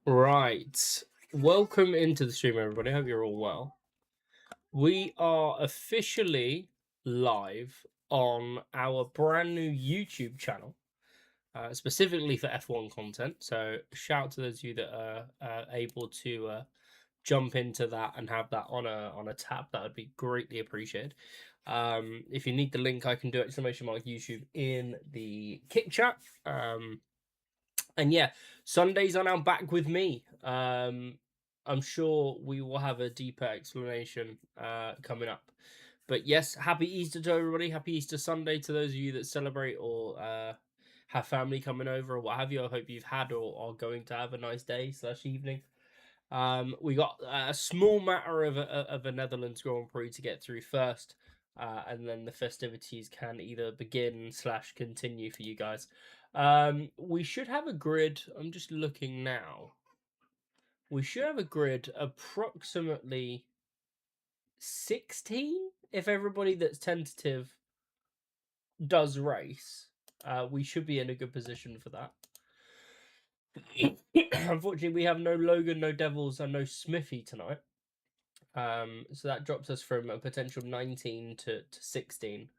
Right. Welcome into the stream, everybody. I hope you're all well. We are officially live on our brand new YouTube channel, specifically for F1 content. So shout out to those of you that are able to jump into that and have that on a tab. That would be greatly appreciated. If you need the link, I can do exclamation mark YouTube in the Kick chat. And yeah, Sundays are now back with me. I'm sure we will have a deeper explanation coming up. But yes, happy Easter to everybody. Happy Easter Sunday to those of you that celebrate or have family coming over or what have you. I hope you've had or are going to have a nice day / evening. We got a small matter of a Netherlands Grand Prix to get through first. And then the festivities can either begin / continue for you guys. We should have a grid. I'm just looking now. We should have a grid approximately 16 if everybody that's tentative does race. We should be in a good position for that. Unfortunately, we have no Logan, no Devils, and no Smithy tonight. So that drops us from a potential 19 to 16.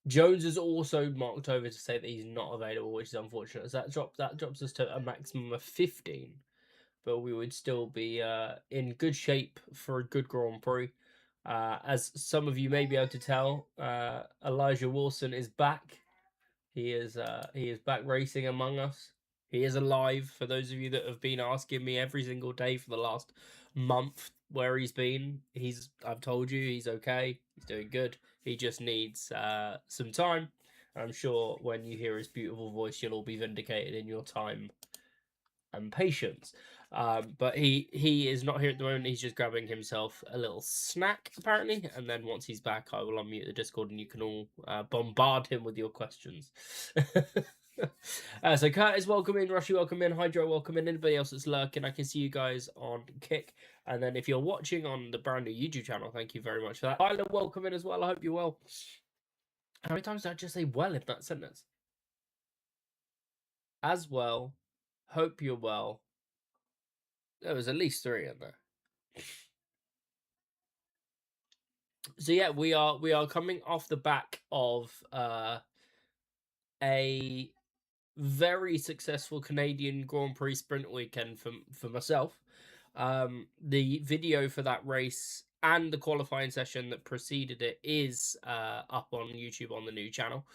Jones is also marked over to say that he's not available, which is unfortunate. So that drops us to a maximum of 15, but we would still be in good shape for a good Grand Prix. As some of you may be able to tell, Elijah Wilson is back. He is back racing among us. He is alive. For those of you that have been asking me every single day for the last month where he's been, I've told you he's okay. He's doing good. He just needs some time. I'm sure when you hear his beautiful voice, you'll all be vindicated in your time and patience. But he is not here at the moment. He's just grabbing himself a little snack, apparently. And then once he's back, I will unmute the Discord and you can all bombard him with your questions. So Curtis, welcome in. Rushy, welcome in. Hydro, welcome in. Anybody else that's lurking, I can see you guys on Kick. And then if you're watching on the brand new YouTube channel, thank you very much for that. Isla, welcome in as well. I hope you're well. How many times did I just say well in that sentence? As well. Hope you're well. There was at least 3 in there. So yeah, we are coming off the back of a very successful Canadian Grand Prix sprint weekend for myself. The video for that race and the qualifying session that preceded it is up on YouTube on the new channel.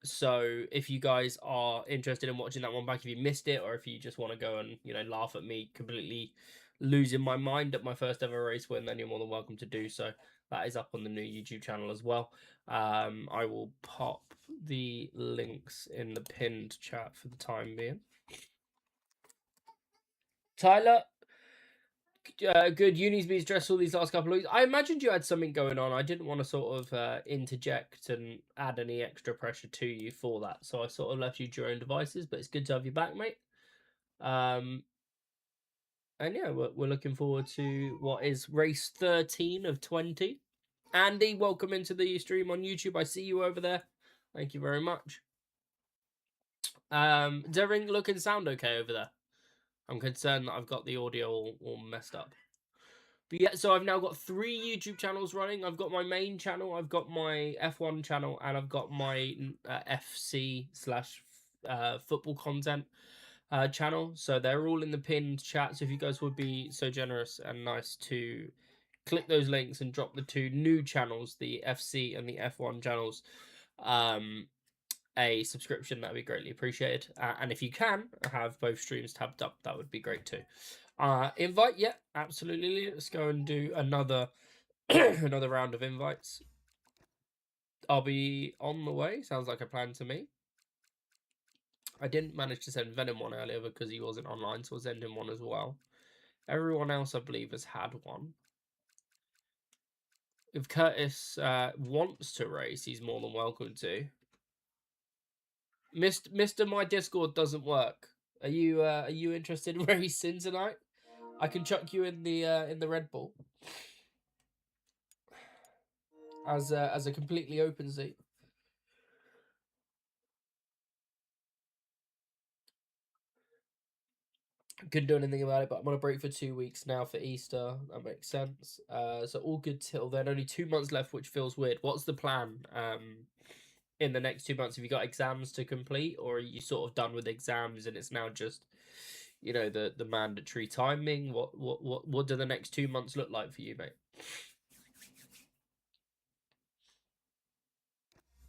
So if you guys are interested in watching that one back, if you missed it, or if you just want to go and laugh at me completely losing my mind at my first ever race win, then you're more than welcome to do so. That is up on the new YouTube channel as well. I will pop the links in the pinned chat for the time being. Tyler, good. Uni's been stressful these last couple of weeks. I imagined you had something going on. I didn't want to sort of interject and add any extra pressure to you for that. So I sort of left you to your own devices, but it's good to have you back, mate. And yeah, we're looking forward to what is race 13 of 20. Andy, welcome into the stream on YouTube. I see you over there. Thank you very much. Does everything look and sound okay over there? I'm concerned that I've got the audio all messed up. But yeah, so I've now got 3 YouTube channels running. I've got my main channel, I've got my F1 channel, and I've got my FC / football content channel. So they're all in the pinned chat. So if you guys would be so generous and nice to click those links and drop the 2 new channels, the FC and the F1 channels, a subscription, that'd be greatly appreciated. And if you can have both streams tabbed up, that would be great too. Invite, yeah, absolutely. Let's go and do another another round of invites. I'll be on the way. Sounds like a plan to me. I didn't manage to send Venom one earlier because he wasn't online, so I'll send him one as well. Everyone else, I believe, has had one. If Curtis wants to race, he's more than welcome to. Mr. My Discord doesn't work. Are you interested in racing tonight? I can chuck you in the Red Bull as a completely open seat. Couldn't do anything about it, but I'm on a break for 2 weeks now for Easter. That makes sense. So all good till then. Only 2 months left, which feels weird. What's the plan in the next 2 months? Have you got exams to complete, or are you sort of done with exams and it's now just, you know, the mandatory timing? What do the next 2 months look like for you, mate?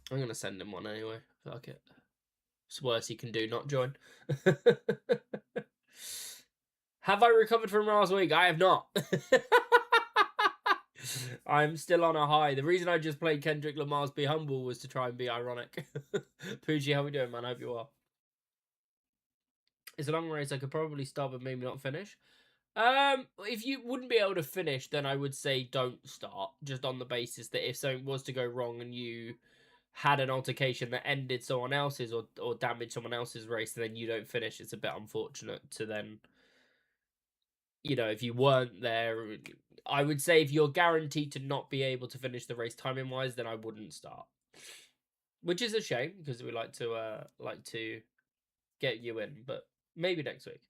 I'm gonna send him one anyway. Fuck it. It's worse he can do, not join. Have I recovered from last week? I have not. I'm still on a high. The reason I just played Kendrick Lamar's Be Humble was to try and be ironic. Poochie, how we doing, man? I hope you are. It's a long race. I could probably start but maybe not finish. If you wouldn't be able to finish, then I would say don't start. Just on the basis that if something was to go wrong and you had an altercation that ended someone else's or damaged someone else's race, then you don't finish. It's a bit unfortunate to then, you know, if you weren't there. I would say if you're guaranteed to not be able to finish the race timing wise, then I wouldn't start, which is a shame because we like to get you in, but maybe next week.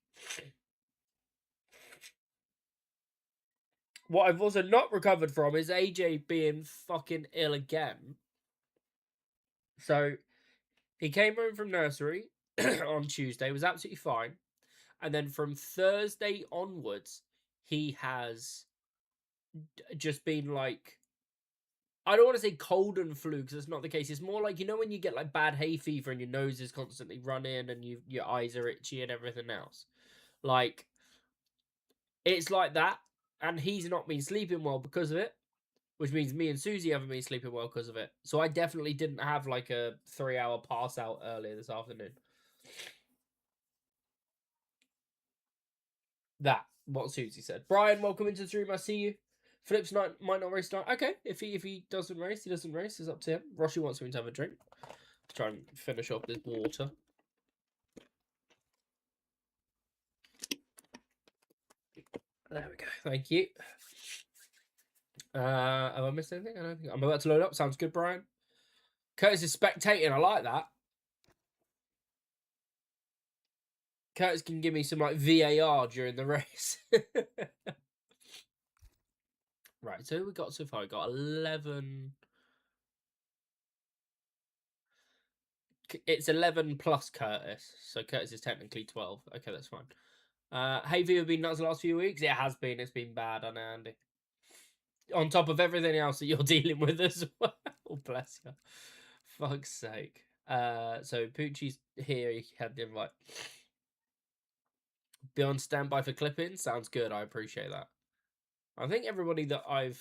What I've also not recovered from is AJ being fucking ill again. So he came home from nursery on Tuesday, was absolutely fine. And then from Thursday onwards, he has just been like, I don't want to say cold and flu because it's not the case. It's more like, you know, when you get like bad hay fever and your nose is constantly running and your eyes are itchy and everything else. Like, it's like that. And he's not been sleeping well because of it, which means me and Susie haven't been sleeping well because of it. So I definitely didn't have like a 3-hour pass out earlier this afternoon. That, what Susie said. Brian, welcome into the stream. I see you. Phillips might not race tonight. Okay, if he doesn't race, he doesn't race. It's up to him. Rossi wants me to have a drink. Let's try and finish off this water. There we go. Thank you. Have I missed anything? I don't think I'm about to load up. Sounds good, Brian. Curtis is spectating. I like that. Curtis can give me some like VAR during the race. Right, so we got so far. We got 11. It's 11 plus Curtis, so Curtis is technically 12. Okay, that's fine. Hay fever been nuts the last few weeks? It has been. It's been bad, on Andy. On top of everything else that you're dealing with as well. Oh, bless you. Fuck's sake. So Poochie's here. He had the invite. Be on standby for clipping. Sounds good. I appreciate that. I think everybody that I've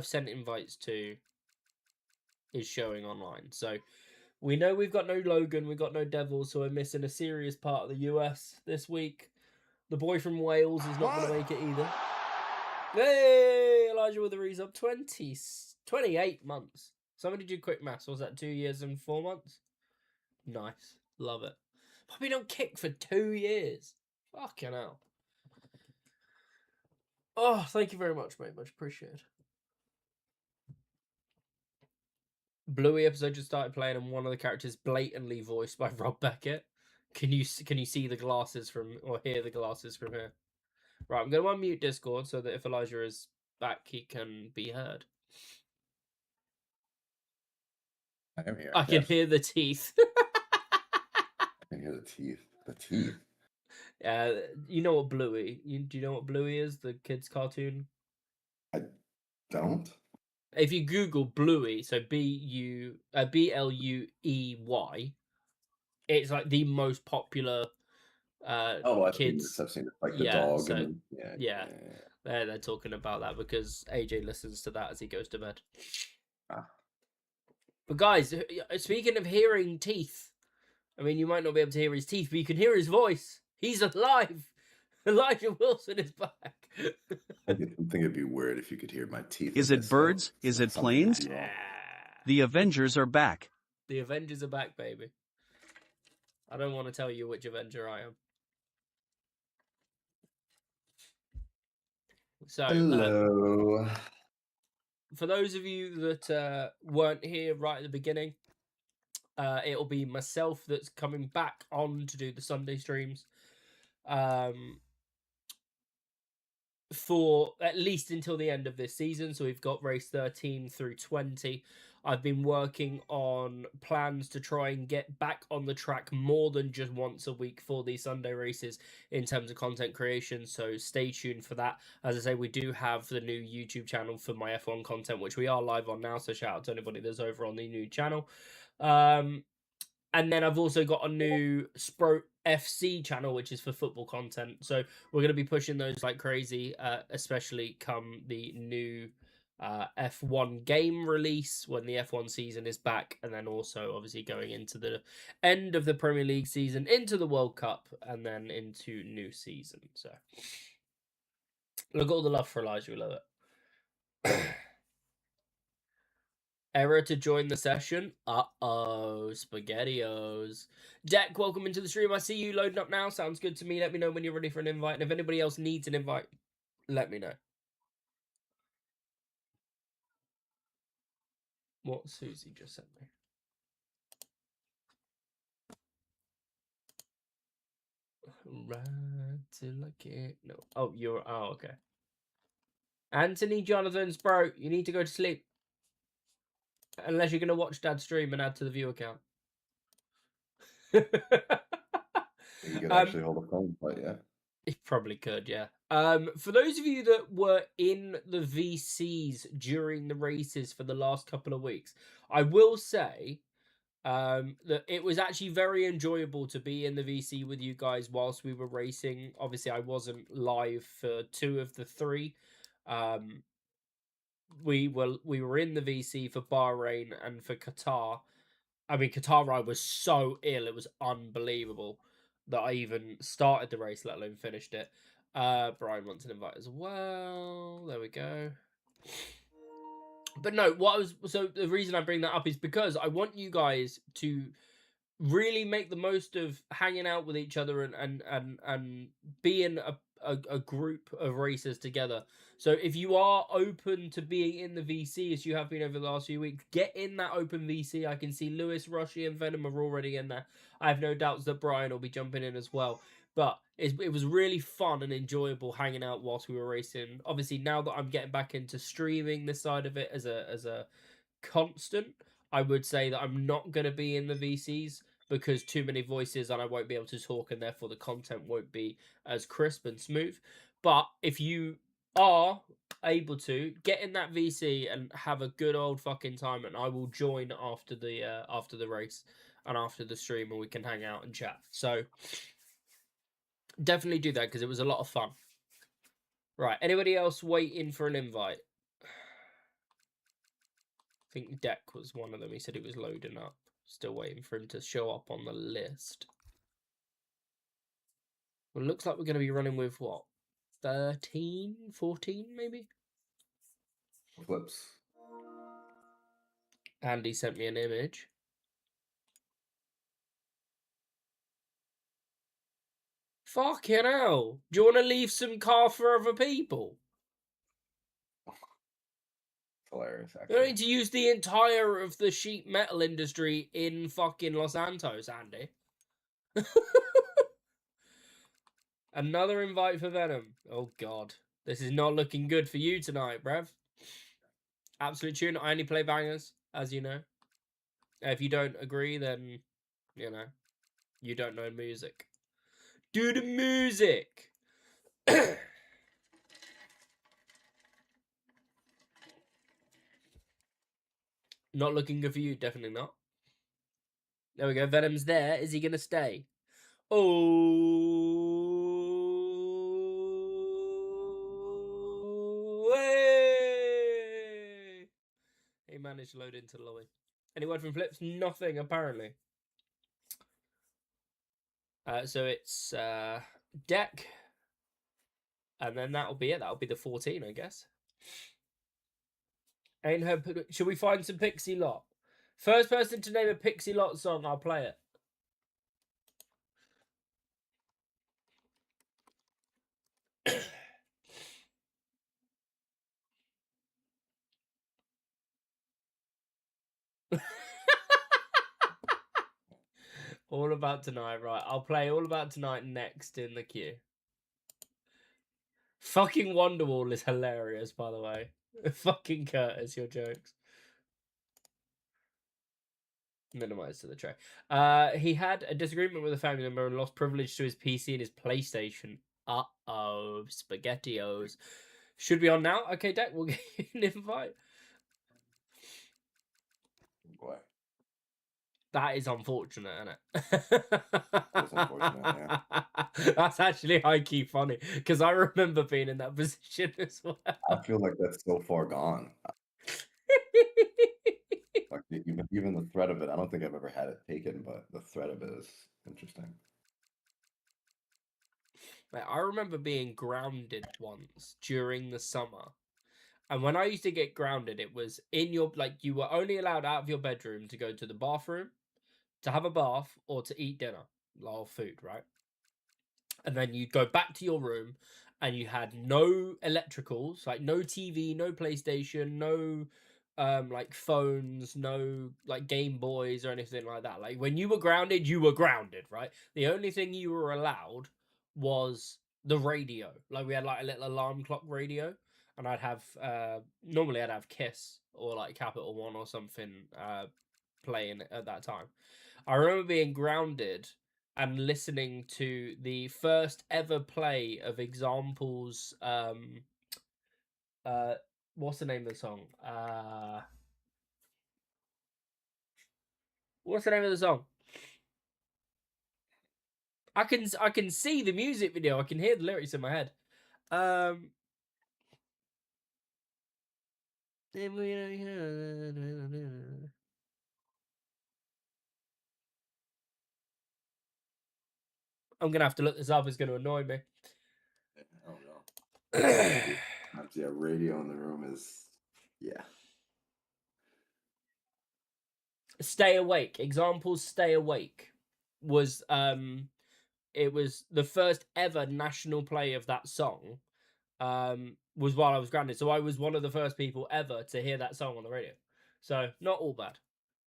sent invites to is showing online. So we know we've got no Logan, we've got no Devil, so we're missing a serious part of the US this week. The boy from Wales is not going to make it either. Hey, Elijah with the resub. 28 months. Somebody do quick maths. Was that 2 years and 4 months? Nice. Love it. Probably don't kick for 2 years. Fucking hell. Oh, thank you very much, mate. Much appreciated. Bluey episode just started playing, and one of the characters blatantly voiced by Rob Beckett. Can you see the glasses from, or hear the glasses from here? Right, I'm going to unmute Discord so that if Elijah is back, he can be heard. I am here. I can hear the teeth. I can hear the teeth. The teeth. You know what Bluey? Do you know what Bluey is? The kids' cartoon. I don't. If you Google Bluey, so BLUEY, it's like the most popular kids. I've seen it, like the dog. So, and yeah. They're talking about that because AJ listens to that as he goes to bed. But guys, speaking of hearing teeth, I mean, you might not be able to hear his teeth, but you can hear his voice. He's alive. Elijah Wilson is back. I think it'd be weird if you could hear my teeth. Is it birds? Is it planes? Yeah. The Avengers are back. The Avengers are back, baby. I don't want to tell you which Avenger I am. So, hello. For those of you that weren't here right at the beginning, it'll be myself that's coming back on to do the Sunday streams. for at least until the end of this season. So we've got race 13 through 20. I've been working on plans to try and get back on the track more than just once a week for these Sunday races in terms of content creation. So stay tuned for that. As I say, we do have the new YouTube channel for my F1 content, which we are live on now. So shout out to anybody that's over on the new channel. And then I've also got a new Spro FC channel, which is for football content. So we're going to be pushing those like crazy, especially come the new F1 game release when the F1 season is back. And then also, obviously, going into the end of the Premier League season, into the World Cup, and then into new season. So look at all the love for Elijah. We love it. Error to join the session. Uh-oh, SpaghettiOs. Deck, welcome into the stream. I see you loading up now. Sounds good to me. Let me know when you're ready for an invite. And if anybody else needs an invite, let me know. What Susie just sent me. Right till I can't. No. Oh, you're. Oh, okay. Anthony Jonathan's bro. You need to go to sleep. Unless you're going to watch Dad's stream and add to the view account. You could actually hold a phone, but yeah. He probably could, yeah. For those of you that were in the VCs during the races for the last couple of weeks, I will say that it was actually very enjoyable to be in the VC with you guys whilst we were racing. Obviously, I wasn't live for 2 of the 3. We were in the VC for Bahrain and for Qatar. I mean, Qatar I was so ill, it was unbelievable that I even started the race, let alone finished it. Brian wants an invite as well. There we go. But no, so the reason I bring that up is because I want you guys to really make the most of hanging out with each other and being a group of racers together. So if you are open to being in the VC as you have been over the last few weeks, get in that open VC. I can see Lewis, Rushy, and Venom are already in there. I have no doubts that Brian will be jumping in as well. But it was really fun and enjoyable hanging out whilst we were racing. Obviously, now that I'm getting back into streaming this side of it as a constant, I would say that I'm not going to be in the VCs because too many voices and I won't be able to talk and therefore the content won't be as crisp and smooth. But if you are able to get in that VC and have a good old fucking time, and I will join after the race and after the stream and we can hang out and chat. So definitely do that because it was a lot of fun. Right, anybody else waiting for an invite? I think Deck was one of them. He said he was loading up. Still waiting for him to show up on the list. Well, it looks like we're going to be running with, what, 13, 14 maybe? Flips. Andy sent me an image. Fucking hell. Do you want to leave some car for other people? Hilarious, You actually. don't need to use the entire of the sheet metal industry in fucking Los Santos, Andy. Another invite for Venom. Oh, God. This is not looking good for you tonight, bruv. Absolute tune. I only play bangers, as you know. If you don't agree, then, you know, you don't know music. Do the music! Not looking good for you, definitely not. There we go. Venom's there. Is he going to stay? Oh, hey! He managed to load into the lobby. Any word from Flips? Nothing, apparently. So it's Deck. And then that'll be it. That'll be the 14, I guess. Ain't her. Should we find some Pixie Lot? First person to name a Pixie Lot song, I'll play it. All About Tonight, right. I'll play All About Tonight next in the queue. Fucking Wonderwall is hilarious, by the way. Fucking Curtis, your jokes. Minimize to the tray. He had a disagreement with a family member and lost privilege to his PC and his PlayStation. Uh-oh, SpaghettiOs. Should be on now? Okay, Deck, we'll get you an invite. Boy, That is unfortunate, isn't it? that's unfortunate, yeah. That's actually high-key funny, because I remember being in that position as well. I feel like that's so far gone. Like even the threat of it, I don't think I've ever had it taken, but the threat of it is interesting. Like, I remember being grounded once during the summer. And when I used to get grounded, it was in your, like, you were only allowed out of your bedroom to go to the bathroom, to have a bath, or to eat dinner, or food, right? And then you'd go back to your room and you had no electricals, like no TV, no PlayStation, no like phones, no like Game Boys or anything like that. Like when you were grounded, right? The only thing you were allowed was the radio. Like we had like a little alarm clock radio, and I'd have normally I'd have Kiss or like Capital One or something playing at that time. I remember being grounded and listening to the first ever play of Example's what's the name of the song? What's the name of the song? I can see the music video, I can hear the lyrics in my head. I'm gonna have to look this up, it's gonna annoy me. I don't know. Yeah, radio in the room is, yeah. Stay Awake. Examples Stay Awake was it was the first ever national play of that song. Was while I was grounded. So I was one of the first people ever to hear that song on the radio. So not all bad.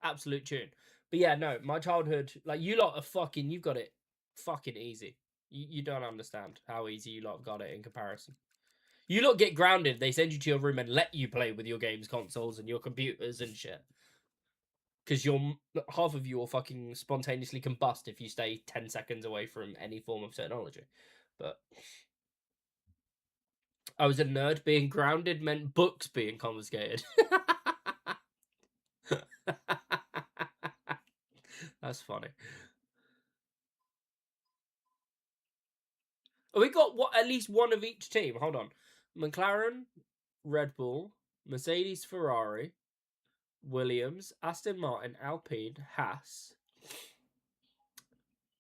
Absolute tune. But yeah, no, my childhood, like you lot are fucking, you've got it fucking easy. You don't understand how easy you lot got it in comparison. You lot get grounded, they send you to your room and let you play with your games consoles and your computers and shit. Because half of you will fucking spontaneously combust if you stay 10 seconds away from any form of technology. But I was a nerd. Being grounded meant books being confiscated. That's funny. We got at least one of each team. Hold on. McLaren, Red Bull, Mercedes, Ferrari, Williams, Aston Martin, Alpine, Haas,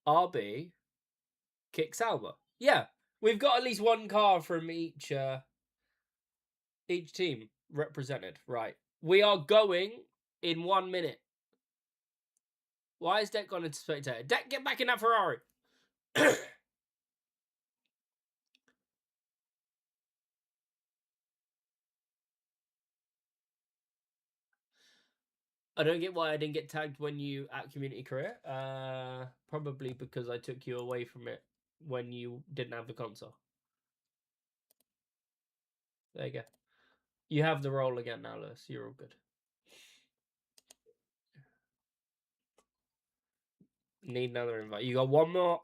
RB, Kick Sauber. Yeah, we've got at least one car from each team represented. Right. We are going in 1 minute. Why is Deck gone into spectator? Deck, get back in that Ferrari. I don't get why I didn't get tagged when you at community career. Probably because I took you away from it when you didn't have the console. There you go. You have the role again now, Lewis. You're all good. Need another invite. You got one more.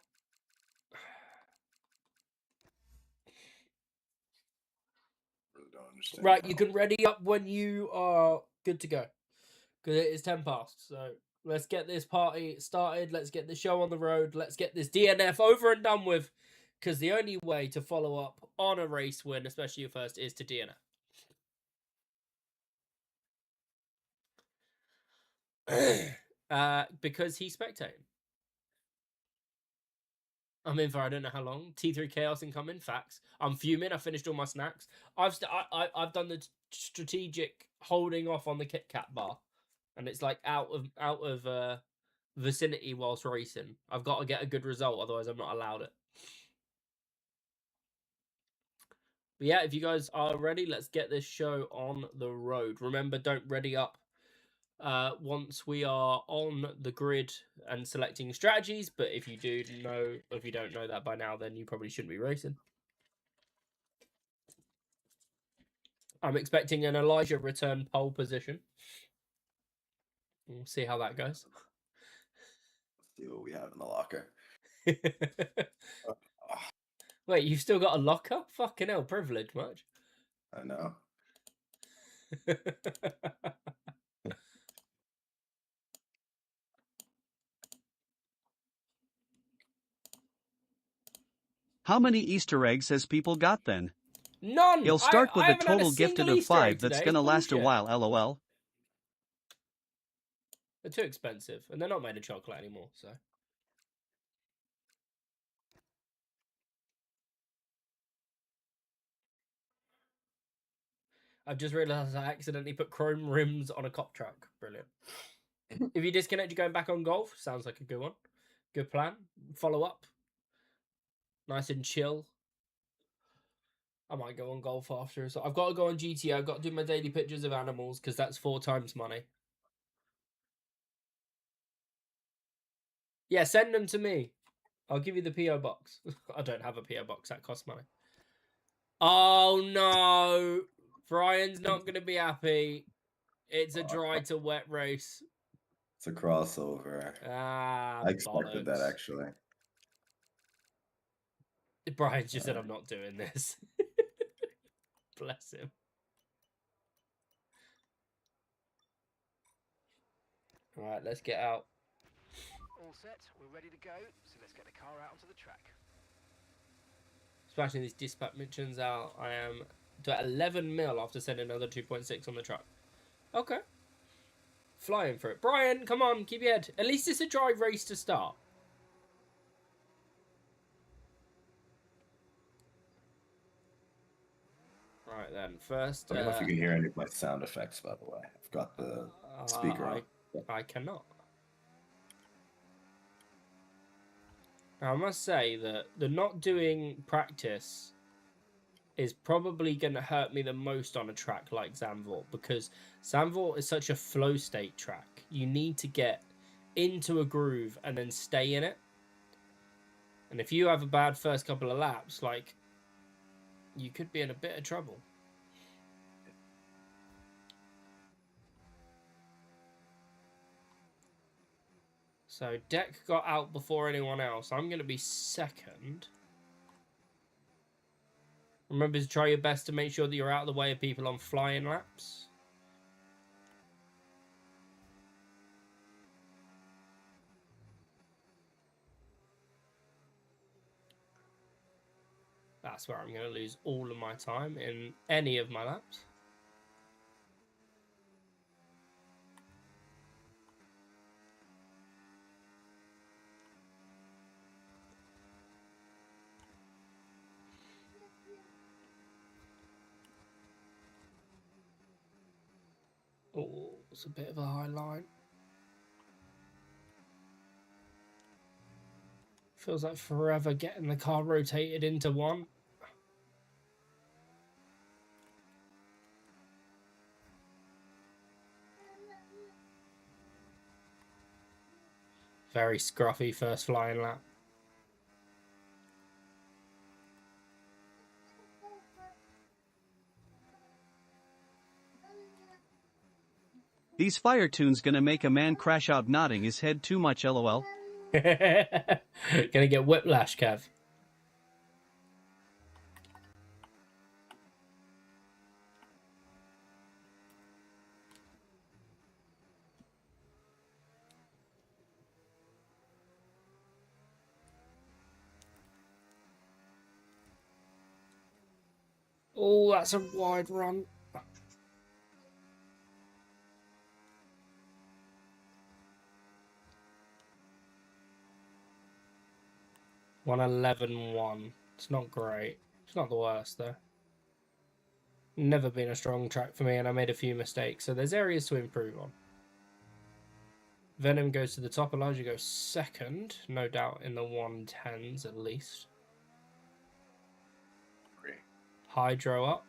Really don't understand. Right, you can ready up when you are good to go. Because it is 10 past. So let's get this party started. Let's get the show on the road. Let's get this DNF over and done with. Because the only way to follow up on a race win, especially your first, is to DNF. Because he's spectating. I'm in for I don't know how long. T3 Chaos incoming. Facts. I'm fuming. I finished all my snacks. I've done the strategic holding off on the Kit Kat bar, and it's like out of vicinity whilst racing. I've got to get a good result, otherwise I'm not allowed it. But yeah, if you guys are ready, let's get this show on the road. Remember, don't ready up once we are on the grid and selecting strategies. But if you don't know that by now, then you probably shouldn't be racing. I'm expecting an Elijah return pole position. We'll see how that goes. Let's see what we have in the locker. Wait, you've still got a locker? Fucking hell, privilege much. I know. How many Easter eggs has people got then? None. He'll start with I a haven't had total gifted single of Easter egg 5 that's today. gonna It's last a bullshit. while, lol. They're too expensive, and they're not made of chocolate anymore. So I've just realised I accidentally put chrome rims on a cop truck. Brilliant. If you disconnect, you're going back on golf. Sounds like a good one. Good plan. Follow up. Nice and chill. I might go on golf after. So I've got to go on GTA. I've got to do my daily pictures of animals because that's 4 times money. Yeah, send them to me. I'll give you the PO box. I don't have a PO box. That costs money. Oh no, Brian's not going to be happy. It's a dry to wet race. It's a crossover. Ah, I expected that bollocks. actually. Brian just said, I'm not doing this. Bless him. All right, let's get out. All set, we're ready to go, so let's get the car out onto the track. Smashing these dispatch missions out. I am to 11 mil after sending another 2.6 on the truck. Okay. Flying for it. Brian, come on, keep your head. At least it's a dry race to start. Right then, first... I don't know if you can hear any of my sound effects, by the way. I've got the speaker on. I cannot. Now, I must say that the not doing practice is probably going to hurt me the most on a track like Zandvoort, because Zandvoort is such a flow state track. You need to get into a groove and then stay in it. And if you have a bad first couple of laps, like, you could be in a bit of trouble. So Deck got out before anyone else. I'm going to be second. Remember to try your best to make sure that you're out of the way of people on flying laps. That's where I'm going to lose all of my time in any of my laps. Oh, it's a bit of a high line. Feels like forever getting the car rotated into one. Very scruffy first flying lap. These fire tunes gonna make a man crash out nodding his head too much, lol. Gonna get whiplash, Kev. Oh, that's a wide run. One 11-1. It's not great. It's not the worst though. Never been a strong track for me, and I made a few mistakes, so there's areas to improve on. Venom goes to the top. Elijah goes second, no doubt in the 110s at least. Great. Hydro up.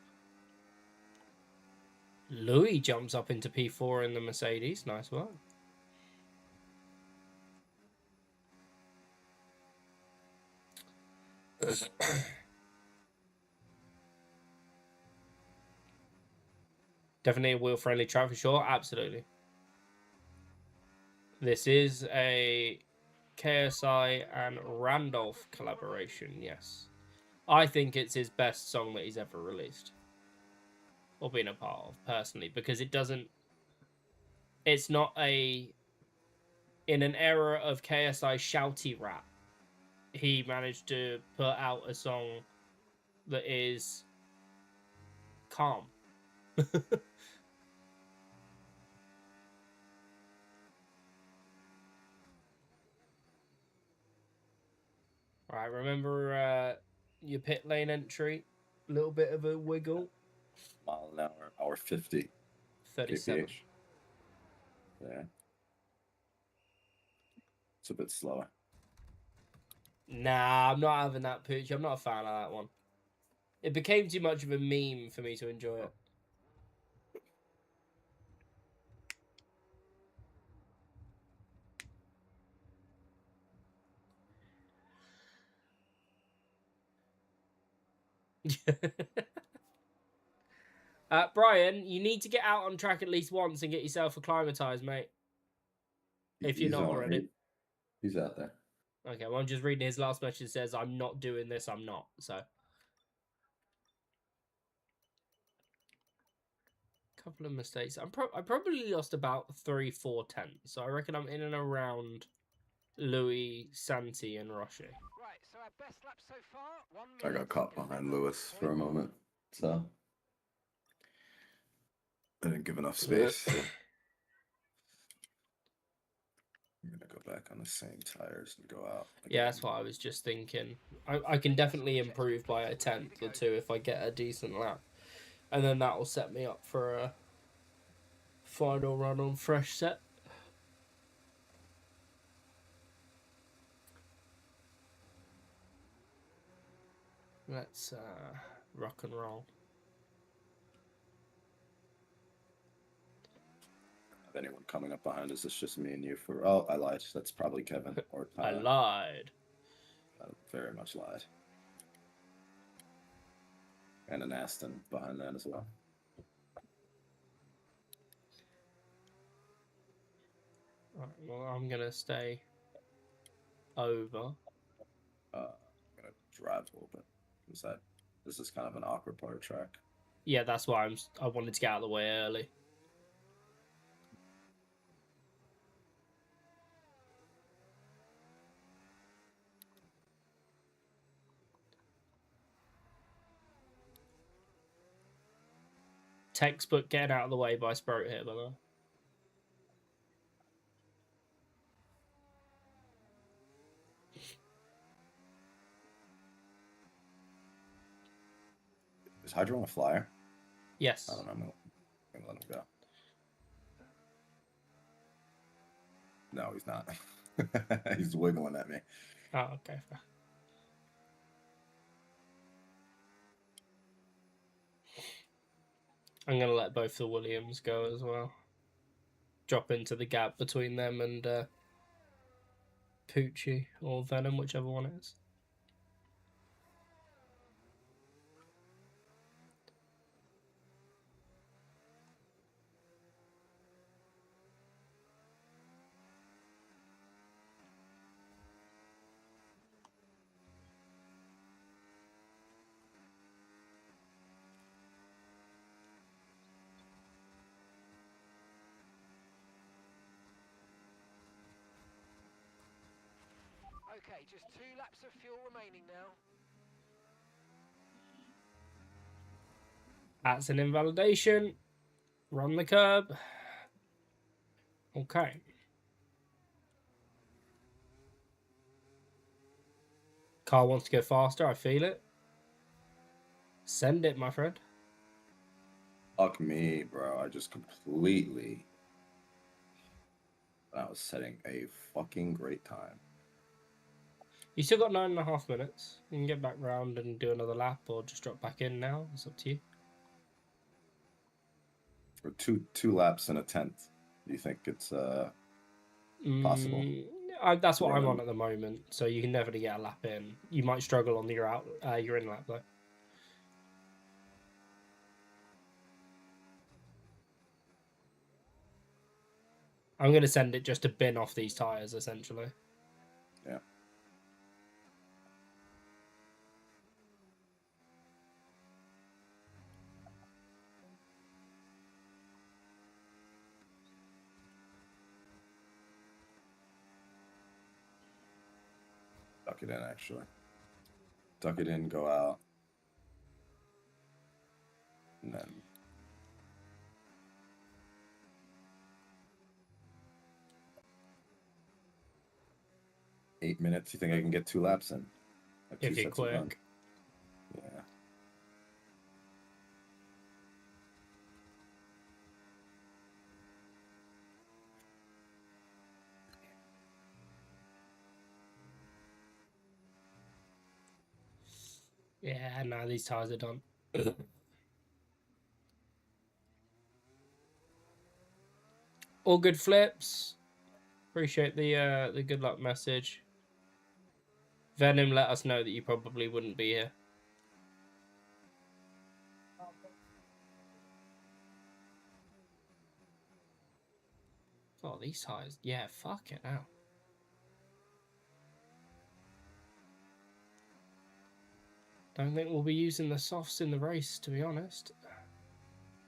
Louis jumps up into P4 in the Mercedes. Nice work. Definitely a wheel-friendly track for sure. Absolutely. This is a KSI and Randolph collaboration, yes. I think it's his best song that he's ever released. Or been a part of, personally. Because it doesn't... It's not a... In an era of KSI shouty rap, he managed to put out a song that is calm. Right, remember your pit lane entry? A little bit of a wiggle. Mile an hour, hour 50. 37. kph. Yeah. It's a bit slower. Nah, I'm not having that pitch. I'm not a fan of that one. It became too much of a meme for me to enjoy it. Brian, you need to get out on track at least once and get yourself acclimatized, mate. If you're not already. He's out there. Okay, well, I'm just reading his last message. It says, I'm not doing this, I'm not. So. Couple of mistakes. I probably lost about 3-4 tenths. So I reckon I'm in and around Louis, Santi, and Roche. Right, so our best lap so far, 1 I minute. got caught behind Lewis for a moment, so I didn't give enough space. I'm gonna go back on the same tires and go out again. Yeah, that's what I was just thinking. I can definitely improve by a tenth or two if I get a decent lap. And then that will set me up for a final run on fresh set. Let's rock and roll. If anyone coming up behind us, it's just me and you for... Oh, I lied. That's probably Kevin or I lied. I very much lied. And an Aston behind that as well. Right, well, I'm going to stay over. I'm gonna drive a little bit. This is kind of an awkward part of track. Yeah, that's why I wanted to get out of the way early. Textbook getting out of the way by Sprout here, by the way. Is Hydro on a flyer? Yes. I don't know. I'm gonna let him go. No, he's not. He's wiggling at me. Oh, okay. Fair. I'm going to let both the Williams go as well. Drop into the gap between them and Poochie or Venom, whichever one it is. Okay, just 2 laps of fuel remaining now. That's an invalidation. Run the curb. Okay. Car wants to go faster. I feel it. Send it, my friend. Fuck me, bro. I just completely... I was setting a fucking great time. You still got 9.5 minutes. You can get back round and do another lap or just drop back in now. It's up to you. or two laps and a tenth. Do you think it's possible? That's what I'm Run. on at the moment, so you can definitely get a lap in. You might struggle on your in lap though. I'm going to send it just to bin off these tyres, essentially. Yeah. Duck it in, actually. Duck it in, go out. And then... $8 minutes. You think I can get 2 laps in? Like If 2 you're sets of run? quick. Yeah. Yeah, no, these tyres are done. All good flips. Appreciate the good luck message. Venom let us know that you probably wouldn't be here. Oh, these tyres. Yeah, fuck it now. Don't think we'll be using the softs in the race, to be honest.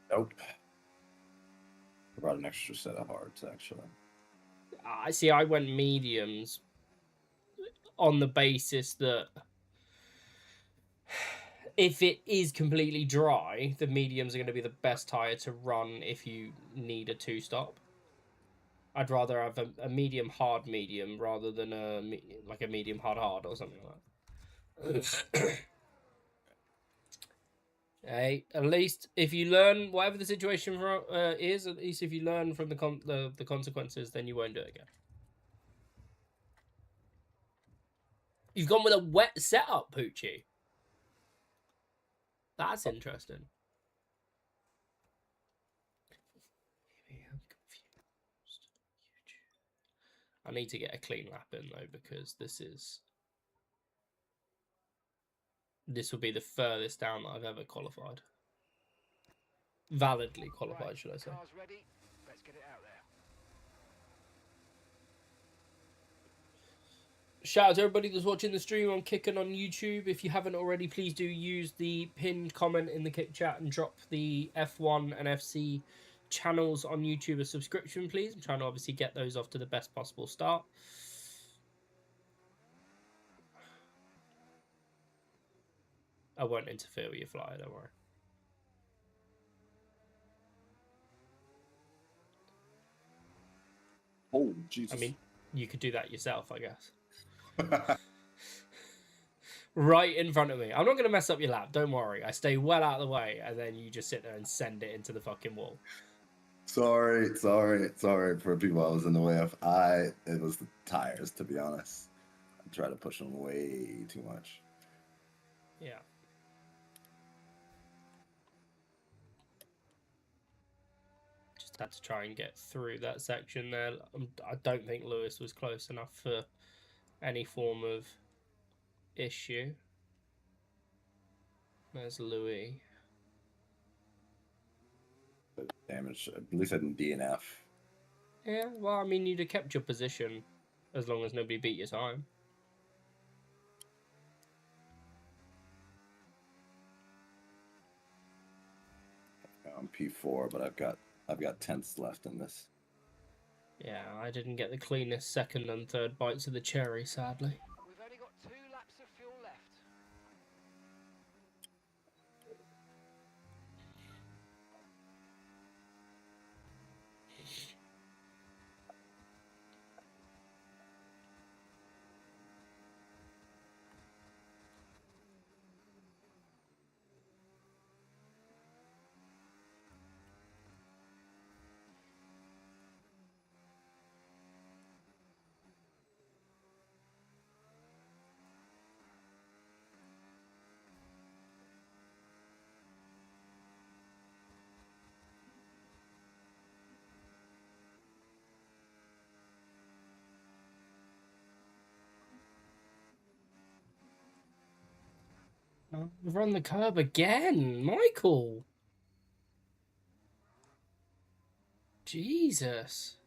Nope. I brought an extra set of hards, actually. I see. I went mediums on the basis that if it is completely dry, the mediums are going to be the best tyre to run if you need a 2-stop. I'd rather have a medium hard medium rather than a medium hard or something like that. Hey, at least if you learn whatever the situation is, at least if you learn from the consequences, then you won't do it again. You've gone with a wet setup, Poochie. That's interesting. Maybe I'm confused. I need to get a clean lap in though, because this will be the furthest down that I've ever qualified. Validly qualified, Right, should I say? car's ready. Let's get it out there. Shout out to everybody that's watching the stream on Kicking on YouTube. If you haven't already, please do use the pinned comment in the Kick chat and drop the F1 and FC channels on YouTube a subscription, please. I'm trying to obviously get those off to the best possible start. I won't interfere with your flyer, don't worry. Oh, Jesus. I mean, you could do that yourself, I guess. Right in front of me. I'm not going to mess up your lap, don't worry. I stay well out of the way, and then you just sit there and send it into the fucking wall. Sorry for people I was in the way of. It was the tires, to be honest. I tried to push them way too much. Yeah. Just had to try and get through that section there. I don't think Lewis was close enough for any form of issue. There's Louis. But damage, at least I didn't DNF. Yeah, well, I mean, you'd have kept your position as long as nobody beat your time. I'm P4, but I've got tenths left in this. Yeah, I didn't get the cleanest second and third bites of the cherry, sadly. We've only got 2 laps of fuel left. Oh, we've run the curb again, Michael. Jesus.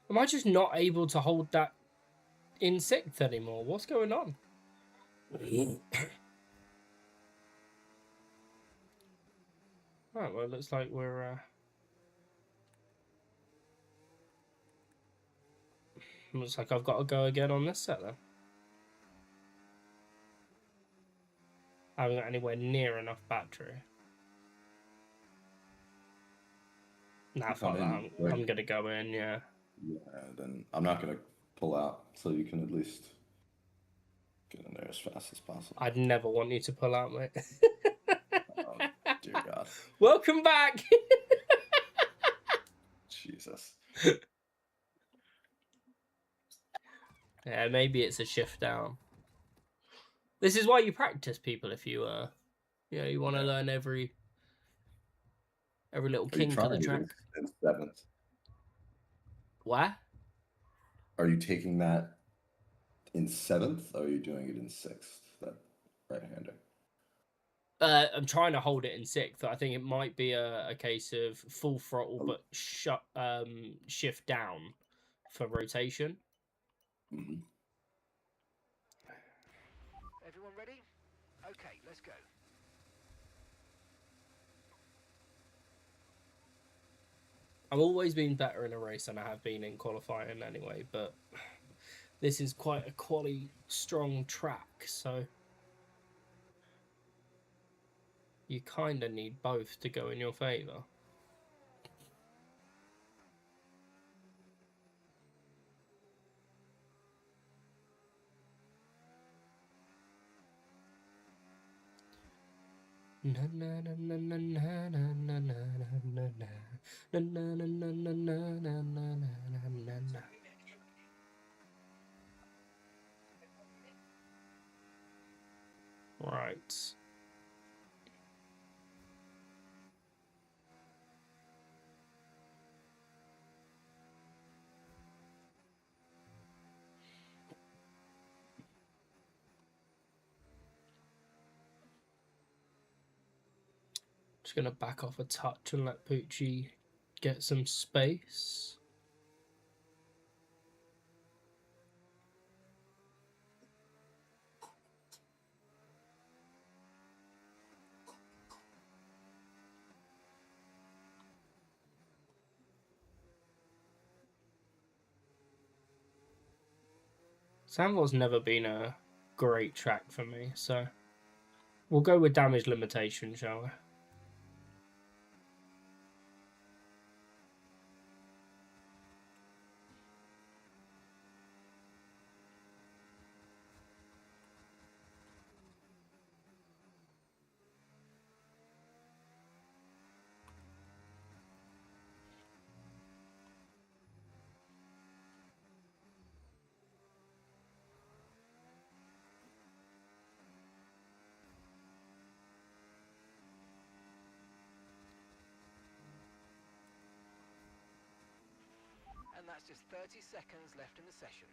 Am I just not able to hold that in sixth anymore? What's going on? Right, well, it looks like we're... Looks like I've got to go again on this set, then. I haven't got anywhere near enough battery. Nah, fuck that. I'm going to go in, yeah. Yeah, then I'm not going to pull out, so you can at least get in there as fast as possible. I'd never want you to pull out, mate. Oh, dear God. Welcome back! Jesus. Yeah, maybe it's a shift down. This is why you practice, people, if you, you want to learn every little kink of the track. In seventh? What? Are you taking that in seventh, or are you doing it in sixth, that right-hander? I'm trying to hold it in sixth. I think it might be a case of full throttle, but shift down for rotation. Mm-hmm. Everyone ready? Okay, let's go. I've always been better in a race than I have been in qualifying anyway, but this is quite a quali strong track, so you kind of need both to go in your favour. Right. Just going to back off a touch and let Poochie get some space. Sandval's never been a great track for me, so we'll go with damage limitation, shall we? And that's just 30 seconds left in the session.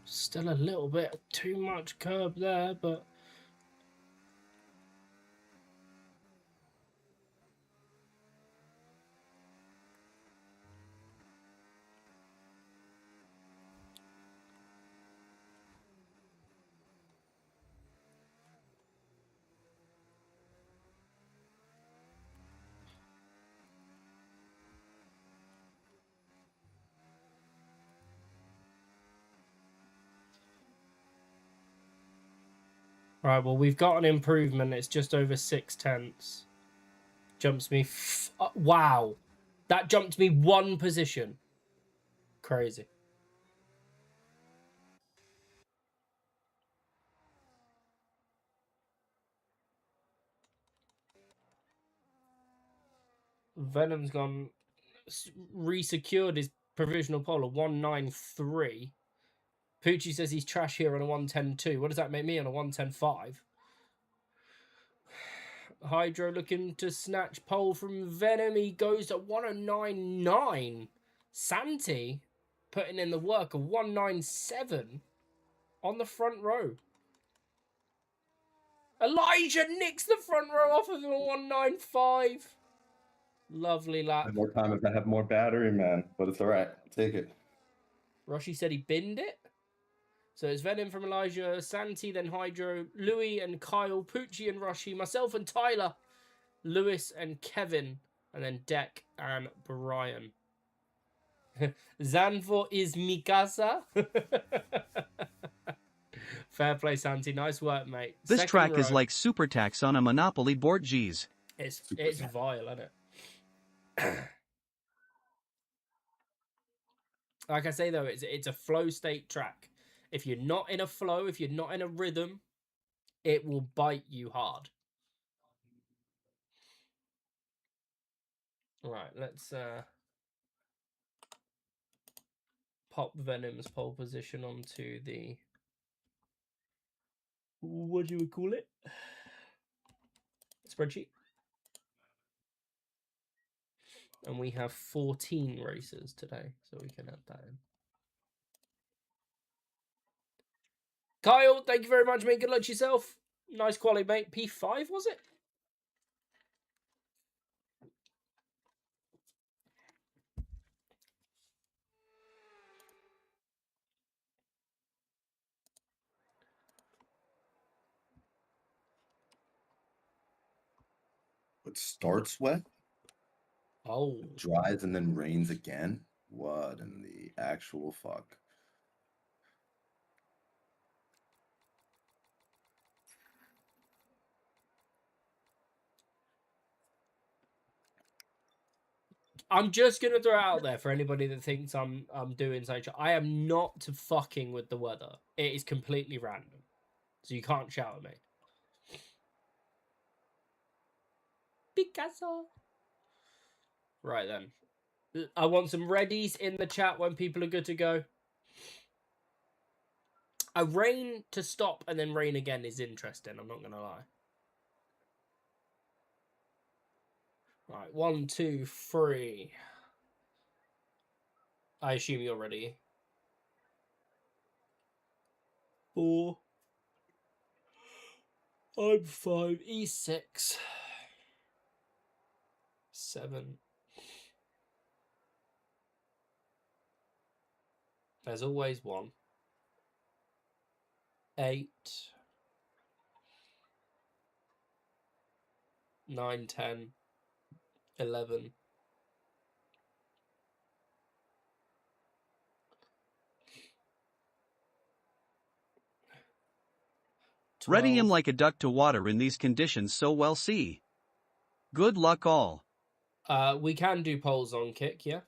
Still a little bit too much curb there, but right, well, we've got an improvement. It's just over 0.6. Jumps me... wow. That jumped me one position. Crazy. Venom's gone... Resecured his provisional pole of 193. Poochie says he's trash here on a 110.2. What does that make me on a 110.5? Hydro looking to snatch pole from Venom. He goes at 109.9. Santi putting in the work of 197 on the front row. Elijah nicks the front row off of him at 195. Lovely lap. More time if I have more battery, man. But it's all right. I'll take it. Roshi said he binned it. So it's Venom from Elijah, Santi, then Hydro, Louis and Kyle, Poochie and Roshi, myself and Tyler, Lewis and Kevin, and then Deck and Brian. Zanvo is Mikasa. Fair play, Santi. Nice work, mate. This Second track is row. like super tax on a Monopoly board. Geez. It's vile, isn't it? Like I say though, it's a flow state track. If you're not in a flow, if you're not in a rhythm, it will bite you hard. Right, let's pop Venom's pole position onto the, what do we call it? Spreadsheet. And we have 14 races today, so we can add that in. Kyle, thank you very much, mate. Good luck to yourself. Nice quality, mate. P5, was it? It starts wet, Oh. dries, and then rains again. What in the actual fuck? I'm just gonna throw it out there for anybody that thinks I'm doing something. I am not fucking with the weather. It is completely random, so you can't shout at me. Picasso. Right then, I want some readies in the chat when people are good to go. A rain to stop and then rain again is interesting. I'm not gonna lie. Right, 1, 2, 3. I assume you're ready. 4. I'm 5. E6. 7. There's always 1. 8. 9, 10. 11. 12. Ready him like a duck to water in these conditions so well see. Good luck all. We can do polls on kick, yeah?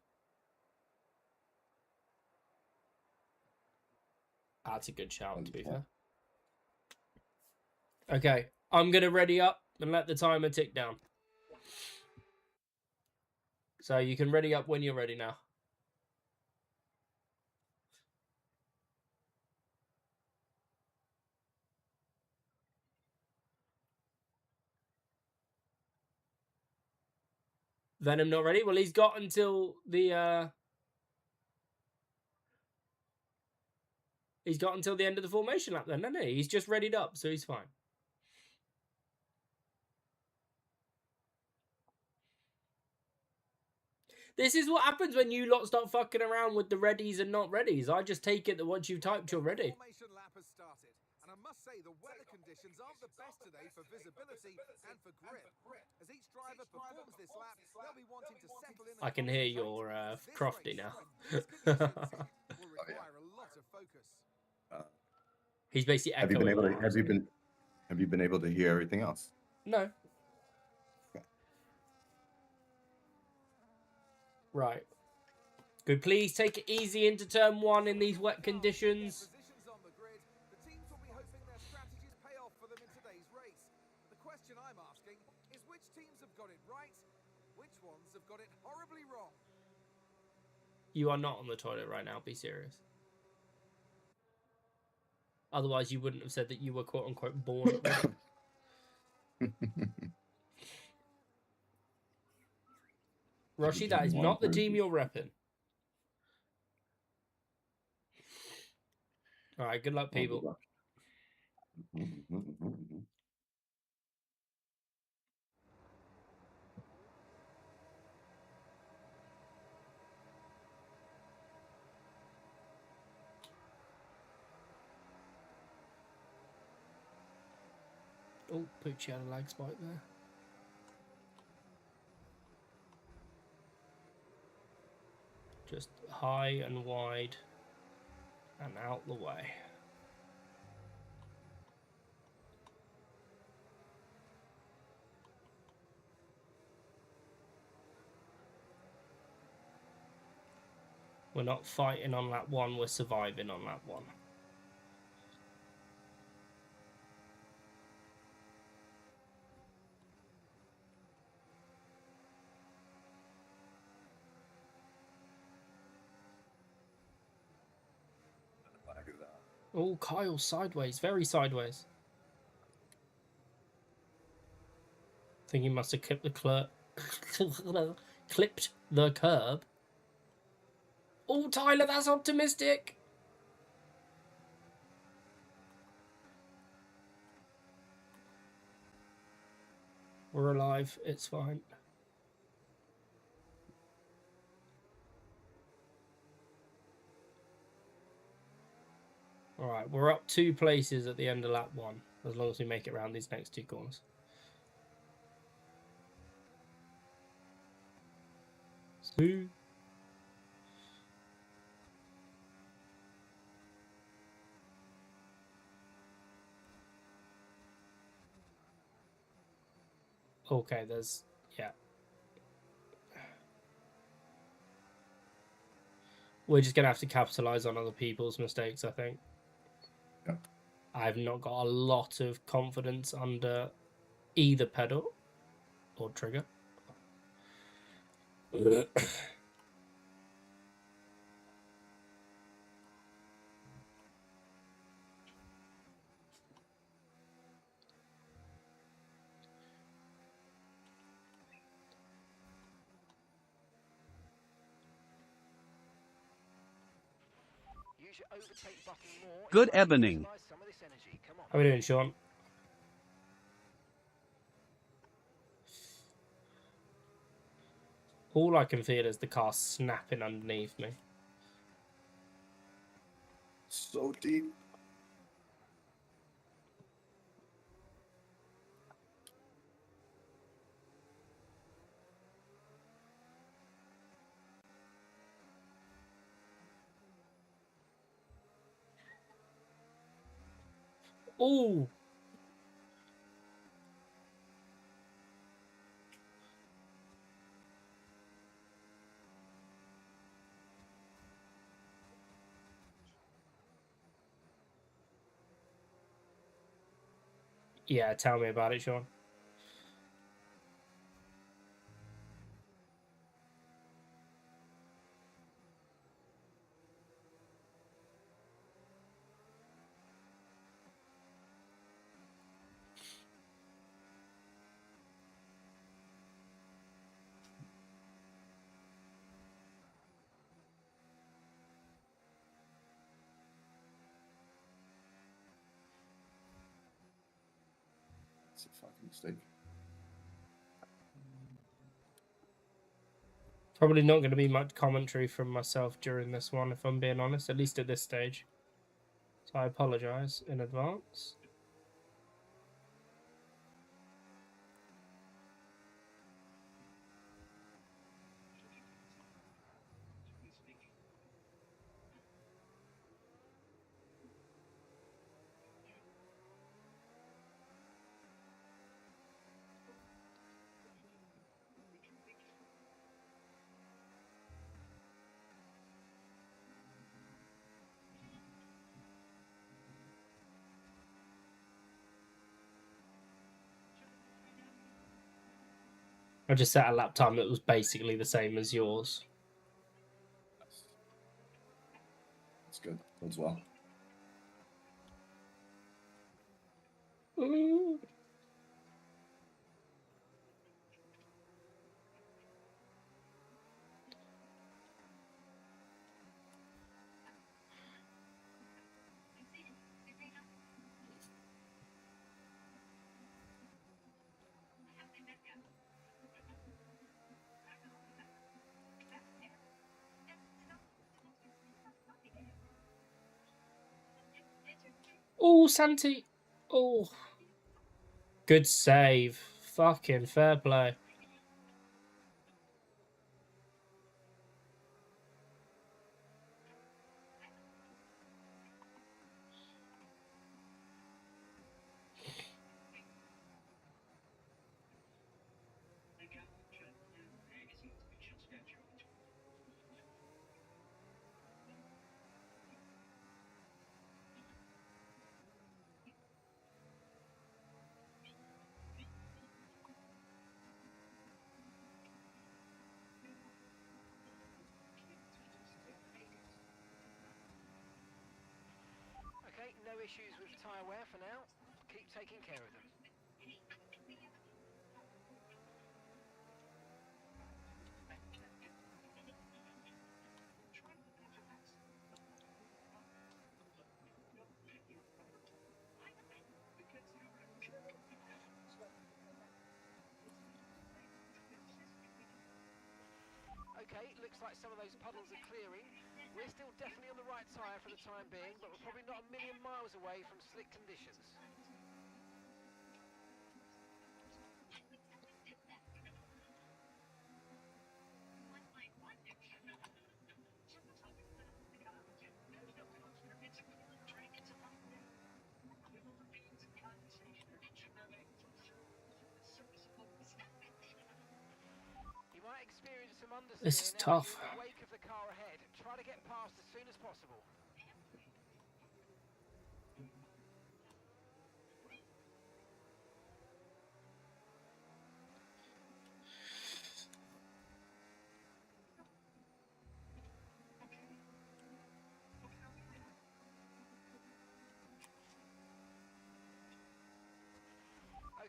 That's a good shout, to be fair. Okay, I'm going to ready up and let the timer tick down. So you can ready up when you're ready now. Venom not ready? Well, he's got until the he's got until the end of the formation lap then, hasn't he? He's just readied up, so he's fine. This is what happens when you lot start fucking around with the readies and not readies. I just take it that once you've typed, you're ready. Formation lap has started, and I must say the weather conditions aren't the best today for visibility and for grip. As each driver performs this lap, they'll be wanting to settle in. I can hear your Crofty now. Will require a lot of focus. He's basically Have echoing. you been able to hear everything else? No. Right. Could please take it easy into turn 1 in these wet conditions. Positions on the grid, the teams will be hoping their strategies pay off for them in today's race. The question I'm asking is which teams have got it right, which ones have got it horribly wrong. You are not on the toilet right now, be serious. Otherwise, you wouldn't have said that you were quote-unquote born at Roshi, that is not the team you're repping. All right, good luck, people. Oh, Poochie had a lag spike there. Just high and wide and out the way. We're not fighting on that one, we're surviving on that one. Oh, Kyle, sideways, very sideways. I think he must have clipped the curb. Oh, Tyler, that's optimistic. We're alive, it's fine. Alright, we're up 2 places at the end of lap 1, as long as we make it around these next 2 corners. See? Okay, there's... yeah. We're just going to have to capitalise on other people's mistakes, I think. Yeah. I've not got a lot of confidence under either pedal or trigger. Good evening. How are we doing, Sean? All I can feel is the car snapping underneath me. So deep. Oh! Yeah, tell me about it, Sean. It's a fucking mistake. Probably not going to be much commentary from myself during this one, if I'm being honest, at least at this stage. So I apologise in advance. I just set a lap time that was basically the same as yours. That's good. That's well. Oh, Santi. Oh, good save. Fucking fair play. Okay, no issues with tyre wear for now. Keep taking care of them. Okay, looks like some of those puddles are clearing. We're still definitely on the right tyre for the time being, but we're probably not a million miles away from slick conditions. You might experience some This understeer is now that you're tough. in the wake of the car ahead. Try to get past as soon as possible.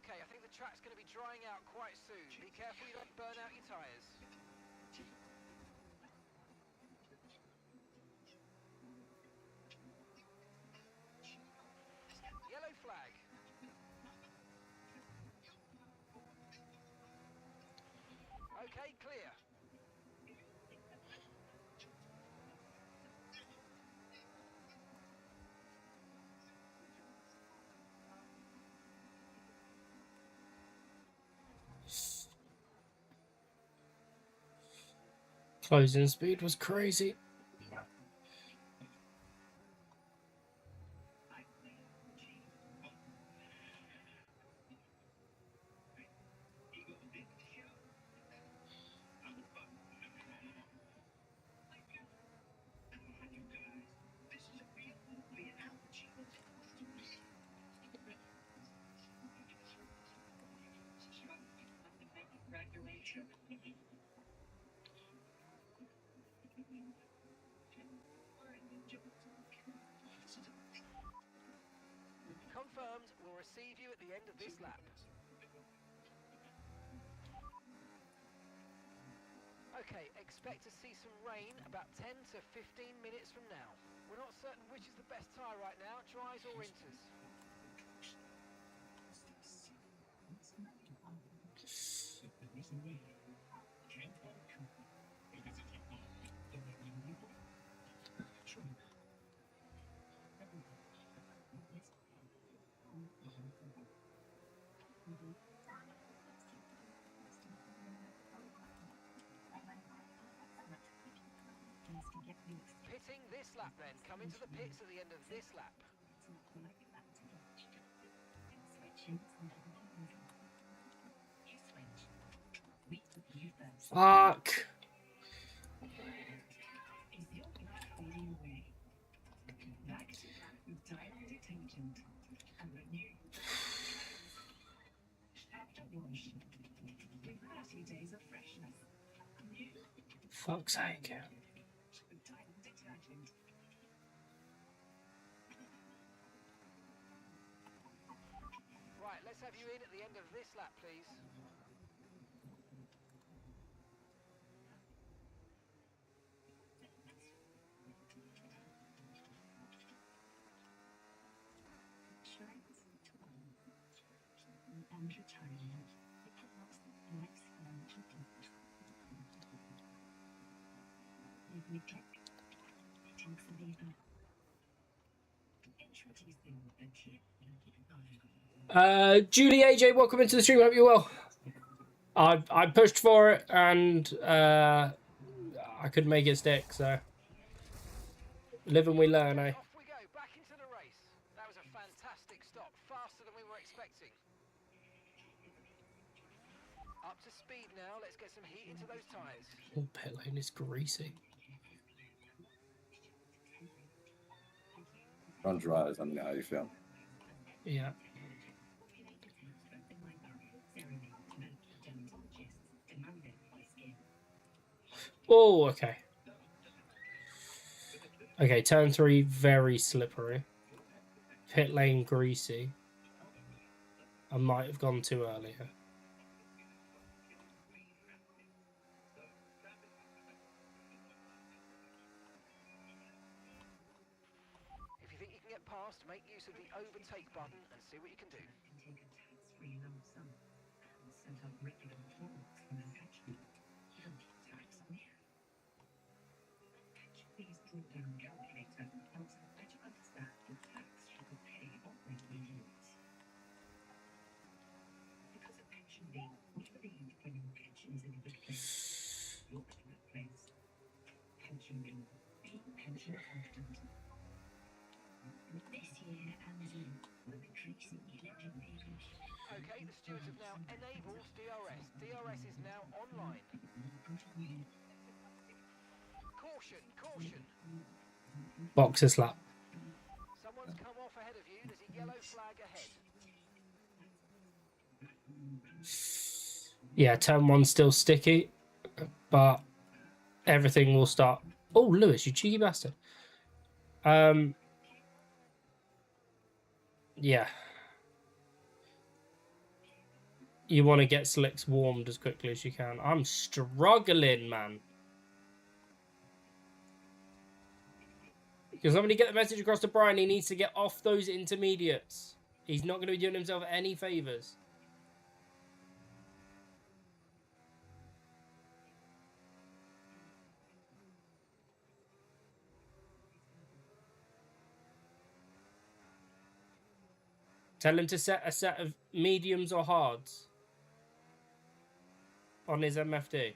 Okay, I think the track's going to be drying out quite soon. Be careful you don't burn out your tyres. Yellow flag. Okay, clear. Closing speed was crazy. Confirmed, we'll receive you at the end of this lap. Okay, expect to see some rain about 10 to 15 minutes from now. We're not certain which is the best tyre right now, dries or inters. Pitting this lap then, come into the pits at the end of this lap. Fuck. Fuck's sake. Right, let's have you in at the end of this lap, please. Julie AJ, welcome into the stream. Hope you're well. I pushed for it and I couldn't make it stick, so live and we learn, eh? Off we go, back into the race. That was a fantastic stop, faster than we were expecting. Up to speed now, let's get some heat into those tyres. Oh, pit lane is greasy. On dries, let me know how you feel. Yeah. Oh, okay. Okay, turn 3, very slippery. Pit lane greasy. I might have gone too early here. If you think you can get past, make use of the overtake button and see what you can do. Okay, the stewards have now enabled DRS. DRS is now online. Caution, caution. Boxer slap. Someone's come off ahead of you. There's a yellow flag ahead. Yeah, turn 1's still sticky, but everything will start. Oh, Lewis, you cheeky bastard. Yeah. You want to get slicks warmed as quickly as you can. I'm struggling, man. Can somebody get the message across to Brian? He needs to get off those intermediates. He's not going to be doing himself any favours. Tell him to set a set of mediums or hards on his MFD.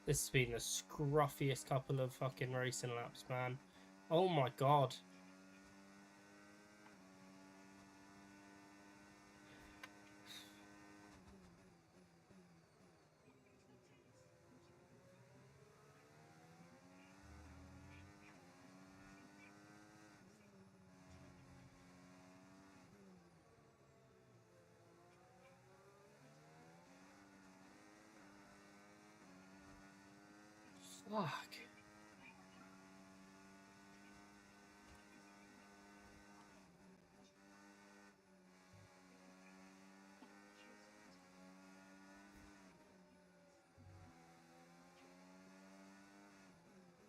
This has been the scruffiest couple of fucking racing laps, man. Oh my god. Fuck.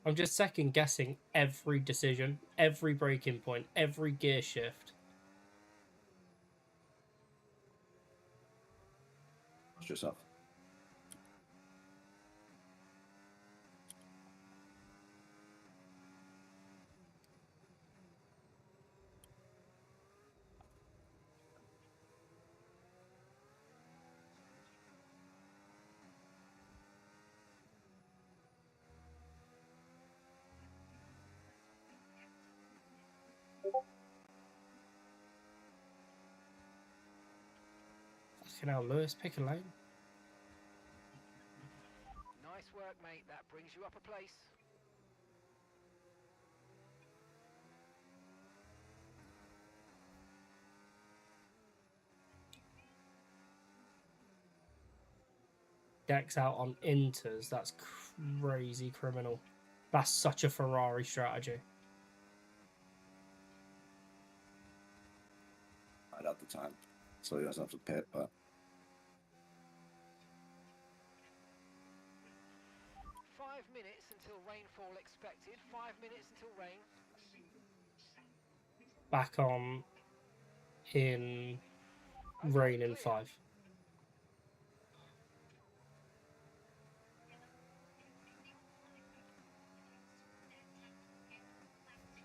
I'm just second guessing every decision, every braking point, every gear shift. Watch yourself. Fucking hell, Lewis, pick a lane. Nice work, mate. That brings you up a place. Decks out on inters. That's crazy criminal. That's such a Ferrari strategy. Right at the time, so he doesn't have to pit, but 5 minutes until rainfall expected. 5 minutes until rain. Back on in Okay, rain in clear. 5.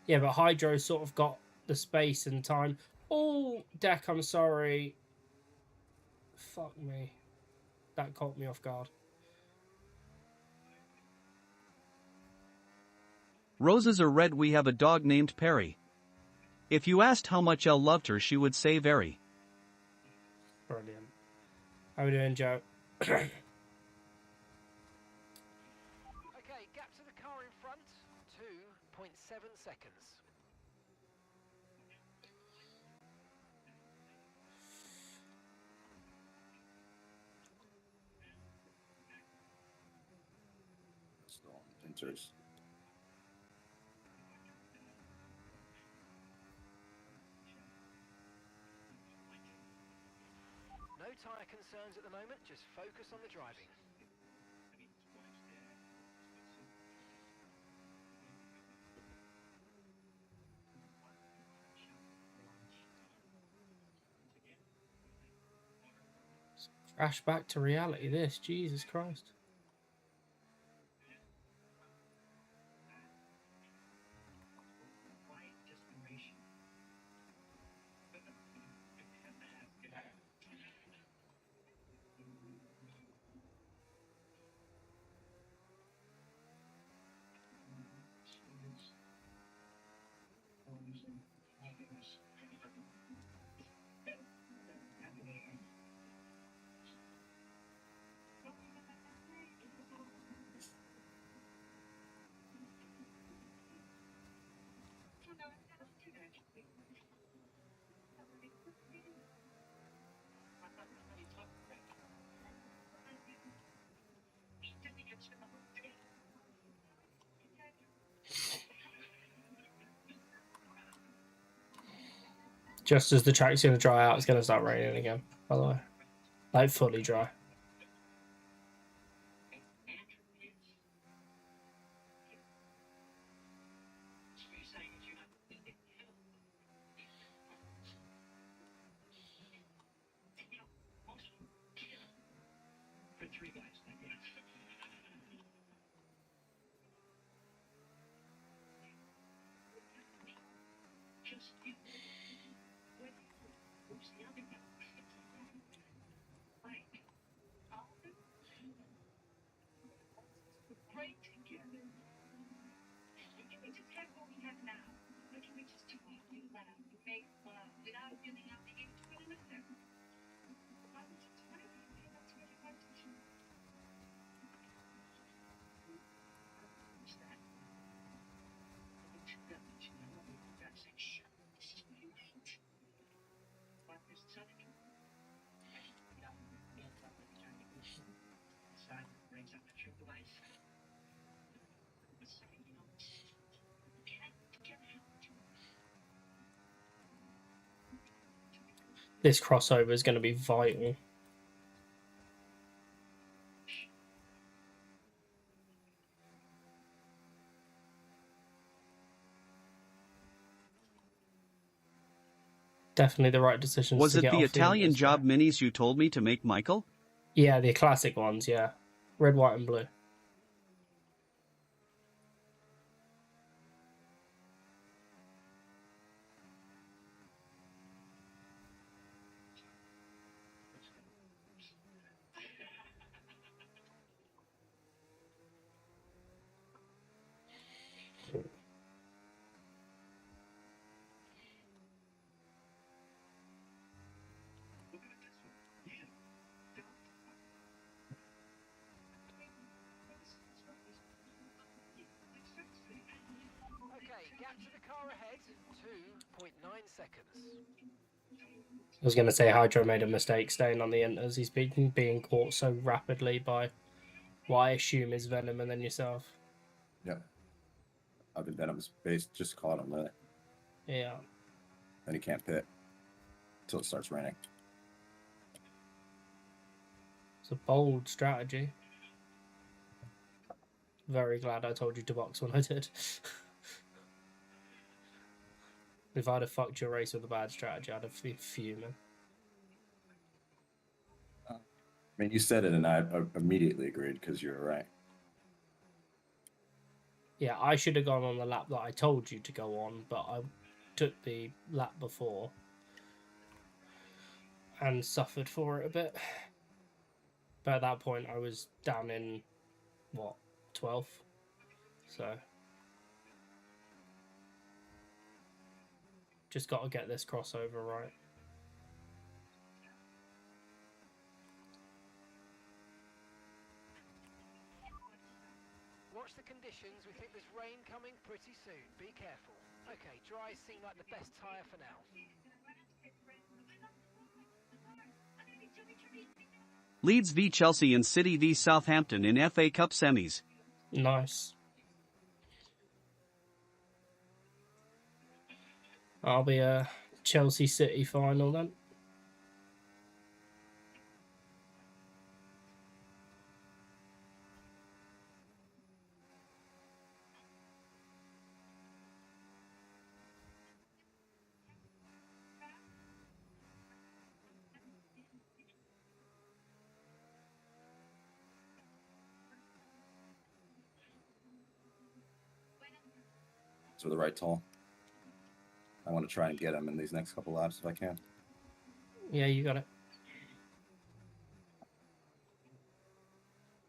Yeah, but Hydro sort of got the space and time. Oh, Deck, I'm sorry. Fuck me. That caught me off guard. Roses are red. We have a dog named Perry. If you asked how much Elle loved her, she would say very. Brilliant. How are we doing, Joe? Okay, gap to the car in front. 2.7 seconds. Still on pincers. No tyre concerns at the moment, just focus on the driving. Crash back to reality, this. Jesus Christ. Just as the track's going to dry out, it's going to start raining again, by the way. Like, fully dry. This crossover is going to be vital. Definitely the right decisions Was to it get the off Italian the job minis you told me to make, Michael? Yeah, the classic ones, yeah. Red, white, and blue. Okay, gap to the car ahead. 2.9 seconds. I was going to say Hydro made a mistake staying on the enters. He's being caught so rapidly by what I assume is Venom and then yourself. Yep. I've been Venom's base just caught him really. Yeah. Then he can't pit until it starts raining. It's a bold strategy. Very glad I told you to box when I did. If I'd have fucked your race with a bad strategy, I'd have been fuming. I mean, you said it, and I immediately agreed because you're right. Yeah, I should have gone on the lap that I told you to go on, but I took the lap before and suffered for it a bit. But at that point, I was down in, what, 12th? So, just got to get this crossover right. Watch the conditions. We think there's rain coming pretty soon. Be careful. Okay, dry seem like the best tyre for now. Leeds v Chelsea and City v Southampton in FA Cup semis. Nice. I'll be a Chelsea City final then. So the right tall. I want to try and get him in these next couple laps if I can. Yeah, you got it.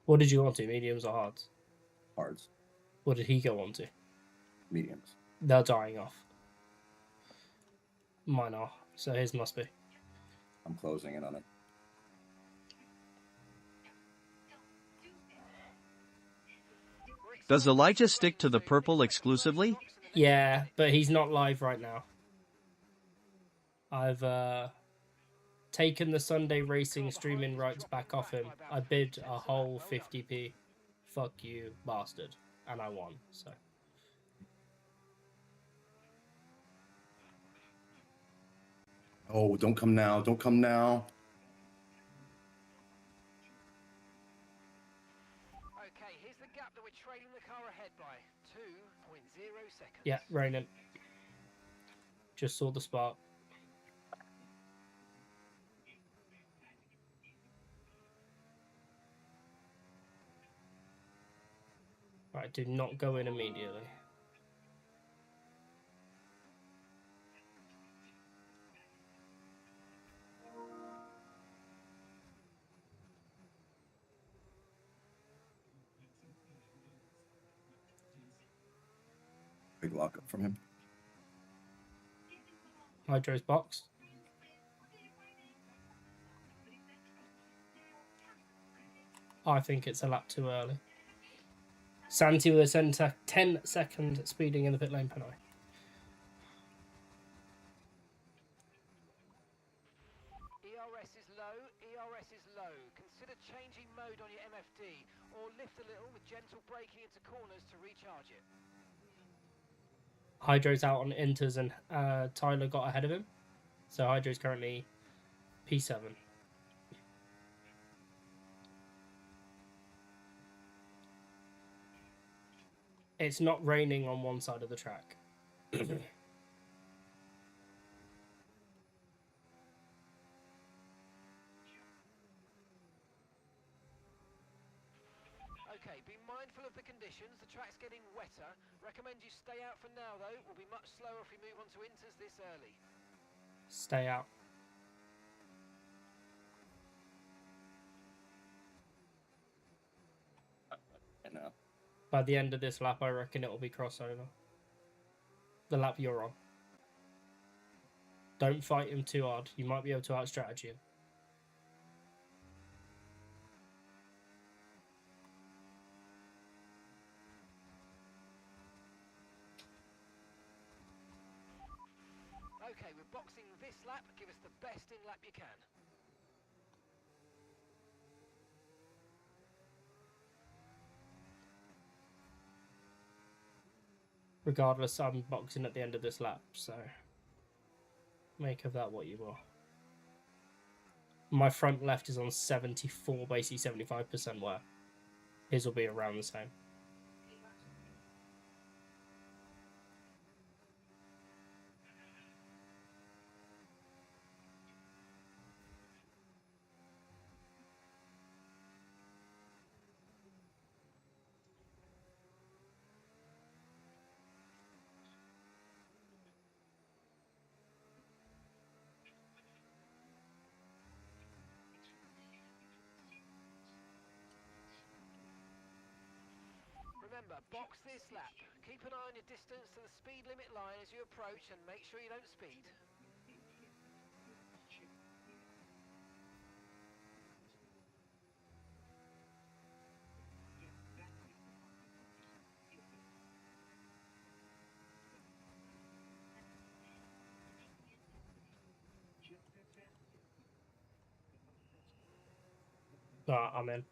What did you want to? Mediums or hards? Hards, What did he go on to? mediums. They're dying off. Mine are, so his must be. I'm closing in on it. Does Elijah stick to the purple exclusively? Yeah, but he's not live right now. I've taken the Sunday racing streaming rights back off him. I bid a whole 50p. Fuck you, bastard. And I won, so. Oh, don't come now. Don't come now. Okay, here's the gap that we're trailing the car ahead by. 2.0 seconds. Yeah, raining. Just saw the spark. Right, do not go in immediately. Big lockup from him. Hydro's box. I think it's a lap too early. Santi with a 10-second speeding in the pit lane penalty. ERS is low, ERS is low. Consider changing mode on your MFD or lift a little with gentle braking into corners to recharge it. Hydro's out on inters and Tyler got ahead of him. So Hydro's currently P7. It's not raining on one side of the track. Okay, be mindful of the conditions. The track's getting wetter. Recommend you stay out for now, though. We'll be much slower if we move on to inters this early. Stay out. I know. By the end of this lap, I reckon it will be crossover. The lap you're on. Don't fight him too hard. You might be able to out-strategy him. Okay, we're boxing this lap. Give us the best in lap you can. Regardless, I'm boxing at the end of this lap, so make of that what you will. My front left is on 74, basically 75% wear. His will be around the same. remember, box this lap. Keep an eye on your distance to the speed limit line as you approach and make sure you don't speed. Right, I'm in.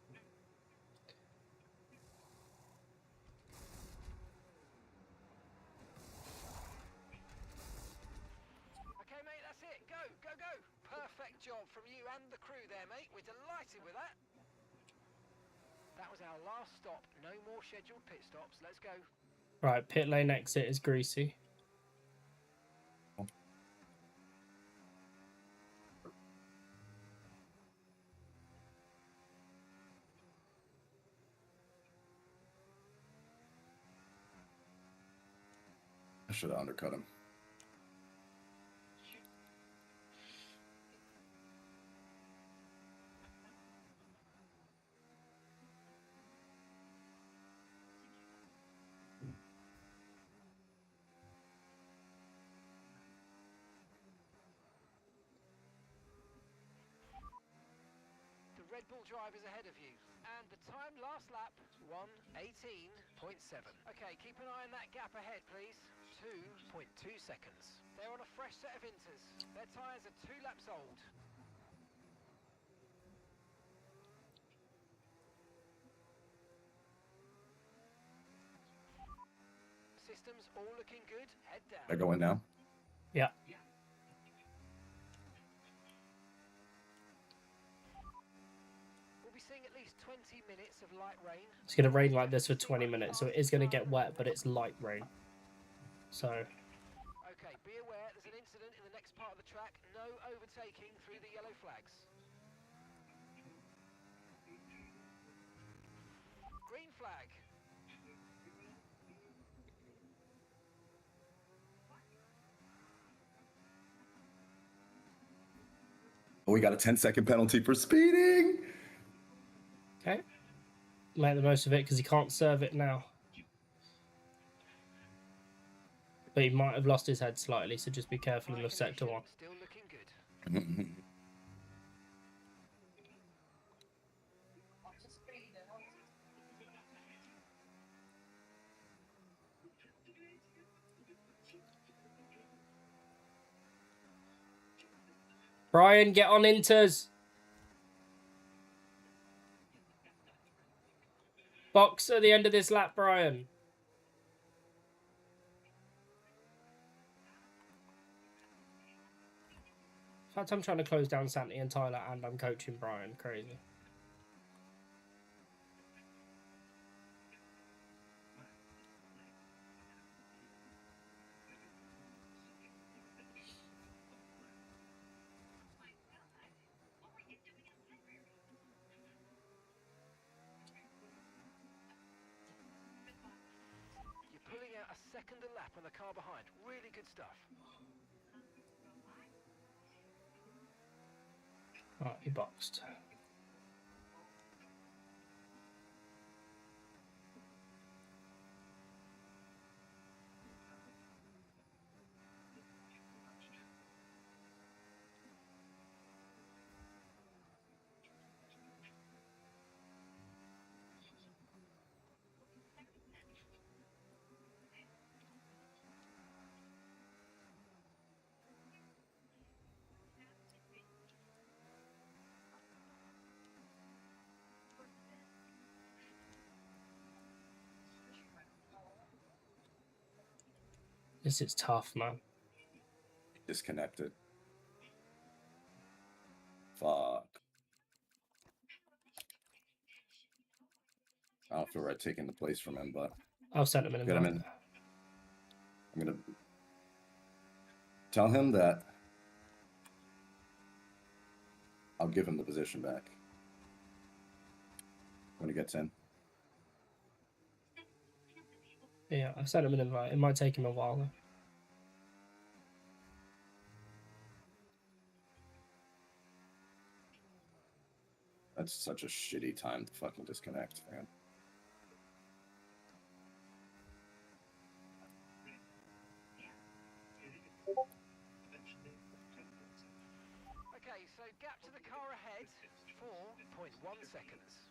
Okay, mate, that's it. Go, go, go. Perfect job from you and the crew there, mate. We're delighted with that. That was our last stop. No more scheduled pit stops. Let's go. Right, pit lane exit is greasy. I should have undercut him. The Red Bull driver's ahead of you. And the time last lap, 1:18.7. Okay, keep an eye on that gap ahead, please. 2.2 seconds. They're on a fresh set of inters. Their tyres are 2 laps old. Systems all looking good. Head down. I go in now. Yeah. We'll be seeing at least 20 minutes of light rain. It's going to rain like this for 20 minutes, so it is going to get wet, but it's light rain. So, Okay, be aware there's an incident in the next part of the track. No overtaking through the yellow flags. Green flag. Oh, we got a 10-second penalty for speeding. okay. Make the most of it because he can't serve it now. But he might have lost his head slightly, so just be careful in the sector one. Still looking good. Brian, get on inters. Box at the end of this lap, Brian. In fact, I'm trying to close down Santi and Tyler, and I'm coaching Brian. Crazy. You're pulling out a second a lap on the car behind. Really good stuff. Right, he boxed. This is tough, man. Disconnected. Fuck. I don't feel right taking the place from him, but I'll send him an get him invite. in. I'm gonna tell him that I'll give him the position back when he gets in. Yeah, I've sent him an invite. It might take him a while, though. That's such a shitty time to fucking disconnect, man. seconds.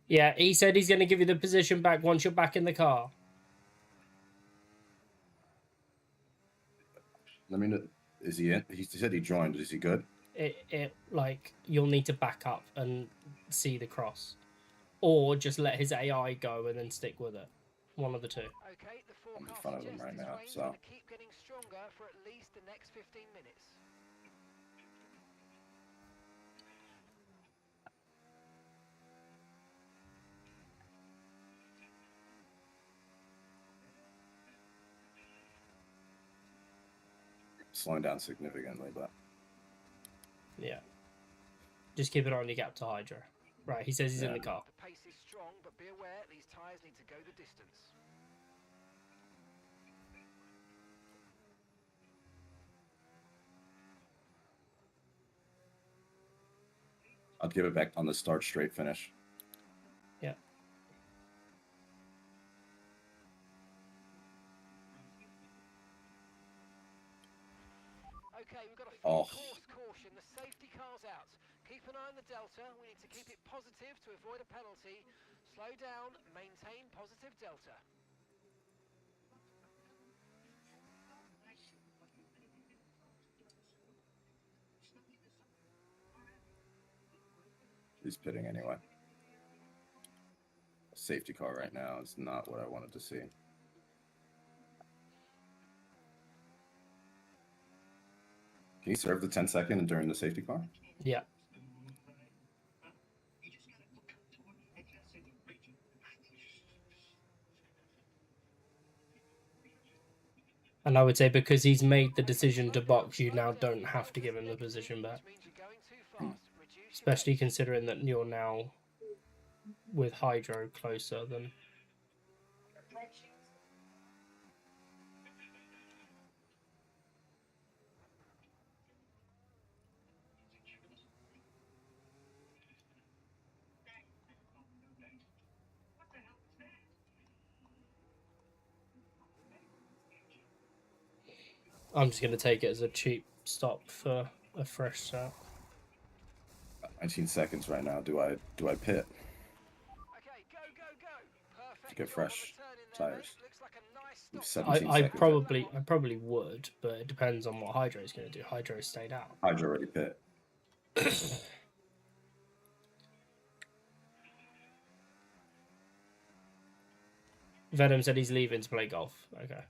Yeah, he said he's going to give you the position back once you're back in the car. Let me know. Is he in? He said he joined. Is he good? It like you'll need to back up and see the cross, or just let his AI go and then stick with it. One of the two. Okay, the I'm in forecast front of him suggests right this now, rain's so going to keep getting stronger for at least the next 15 minutes. slowing down significantly, but Yeah. Just keep it on your gap to Hydra. Right, he says he's in the car. The pace is strong, but be aware these tyres need to go the distance. I'll give it back on the start straight finish. Yeah. Okay, we've got a Oh. full course caution. The safety car's out. Keep an eye on the delta. We need to keep it positive to avoid a penalty. Slow down, maintain positive delta. He's pitting anyway. A safety car right now is not what I wanted to see. Can you serve the 10-second and during the safety car? Yeah. And I would say because he's made the decision to box, you now don't have to give him the position back. Especially considering that you're now with Hydro closer than... I'm just going to take it as a cheap stop for a fresh start. 19 seconds right now. Do I pit? Okay, go, go, go. Perfect. To get fresh tires. Looks like a nice stop. 17 I seconds. probably would, but it depends on what Hydro is going to do. Hydro stayed out. Hydro already pit. Venom said he's leaving to play golf. Okay.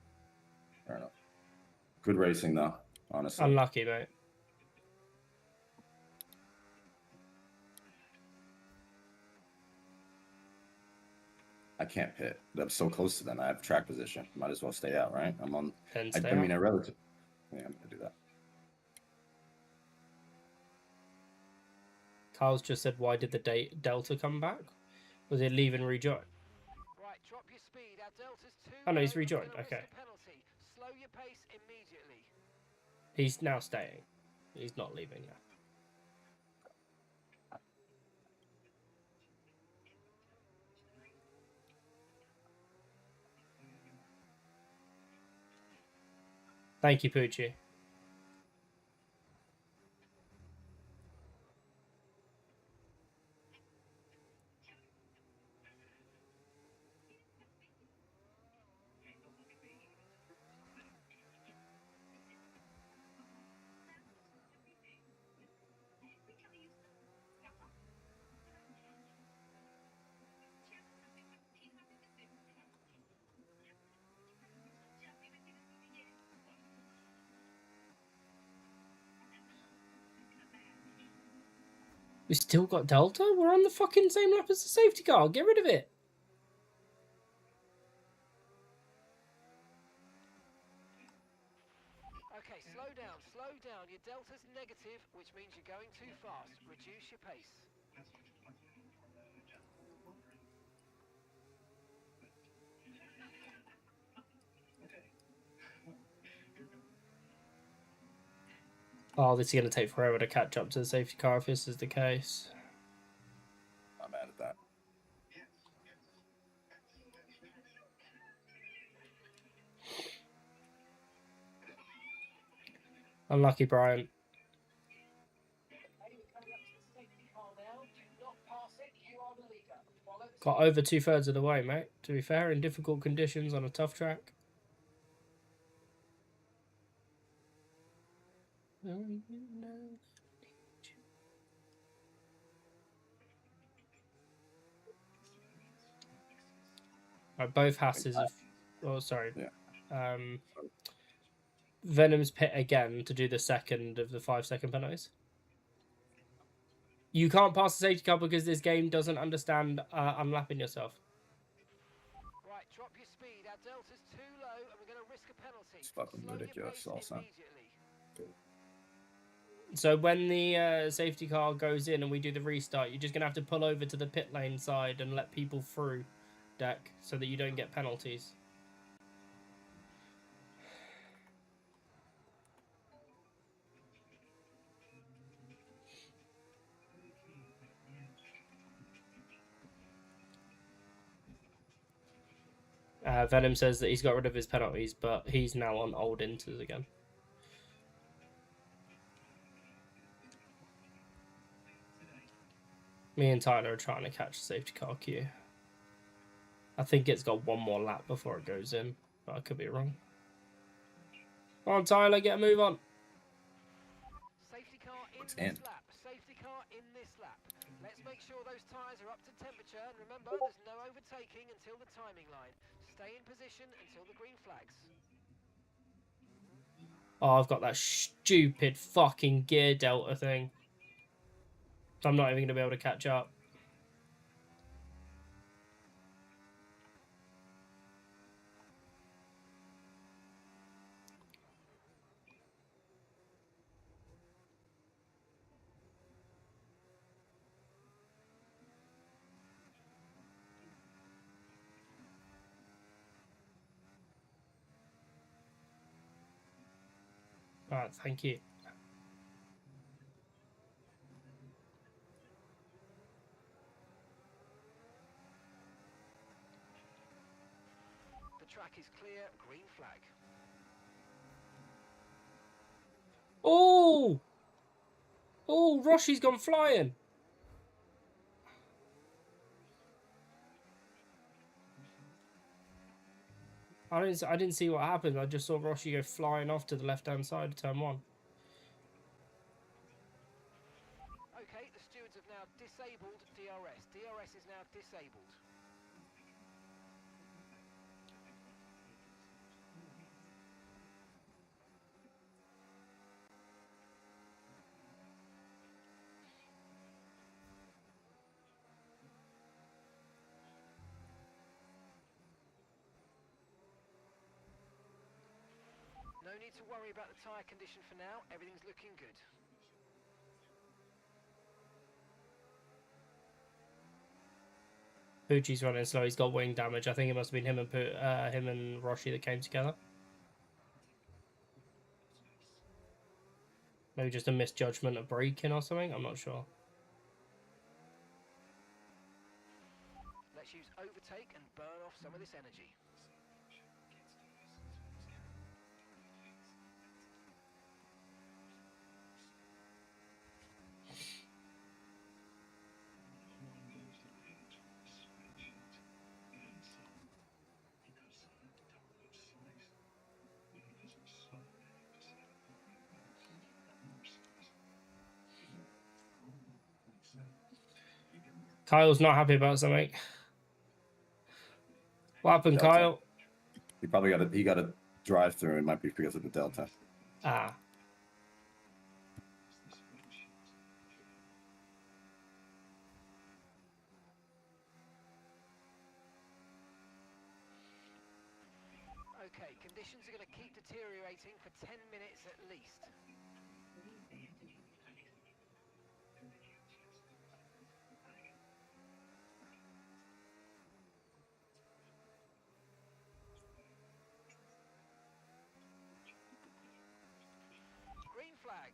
Fair enough. Good racing though, honestly. Unlucky, mate. I can't pit. I'm so close to them. I have track position. Might as well stay out, right? I'm on. Then I stay mean, out. I relative. Yeah, I'm gonna do that. Carl's just said, why did the Delta come back? Was it leave and rejoin? Right, drop your speed. Our delta's too Oh, no, he's low. We're rejoined. gonna risk Okay. a penalty. Slow your pace immediately. He's now staying. He's not leaving yet. Thank you, Poochie. We still got Delta? We're on the fucking same lap as the safety car. Get rid of it. Okay, slow down, slow down. Your delta's negative, which means you're going too fast. Reduce your pace. Oh, this is going to take forever to catch up to the safety car if this is the case. I'm mad at that. Unlucky, Brian. Got over 2/3 of the way, mate. To be fair, in difficult conditions on a tough track. Right, both Hasses have. Oh, sorry. Yeah. Venom's pit again to do the second of the 5-second penalties. You can't pass the safety car because this game doesn't understand unlapping yourself. Right, drop your speed. Our delta's too low, and we're going to risk a penalty. It's fucking Slow your ridiculous, pace also. immediately. So when the safety car goes in and we do the restart, you're just going to have to pull over to the pit lane side and let people through, Deck, so that you don't get penalties. Venom says that he's got rid of his penalties, but he's now on old inters again. Me and Tyler are trying to catch the safety car queue. I think it's got one more lap before it goes in, but I could be wrong. Come on, Tyler, get a move on. Safety car in It's this in. lap. Safety car in this lap. Let's make sure those tyres are up to temperature. And remember, there's no overtaking until the timing line. Stay in position until the green flags. Oh, I've got that stupid fucking gear delta thing. So I'm not even going to be able to catch up. Alright, thank you. The track is clear. Green flag. Oh! Oh, Roshi's gone flying. I didn't see what happened. I just saw Roshi go flying off to the left-hand side of turn 1. Okay, the stewards have now disabled DRS. DRS is now disabled. No need to worry about the tyre condition for now. Everything's looking good. Pucci's running slow. He's got wing damage. I think it must have been him and Roshi that came together. Maybe just a misjudgment of braking or something. I'm not sure. Let's use overtake and burn off some of this energy. Kyle's not happy about something. What happened, Delta. Kyle? He probably got a drive through. It might be because of the delta. Ah. Okay, conditions are going to keep deteriorating for 10 minutes at least. Green flag.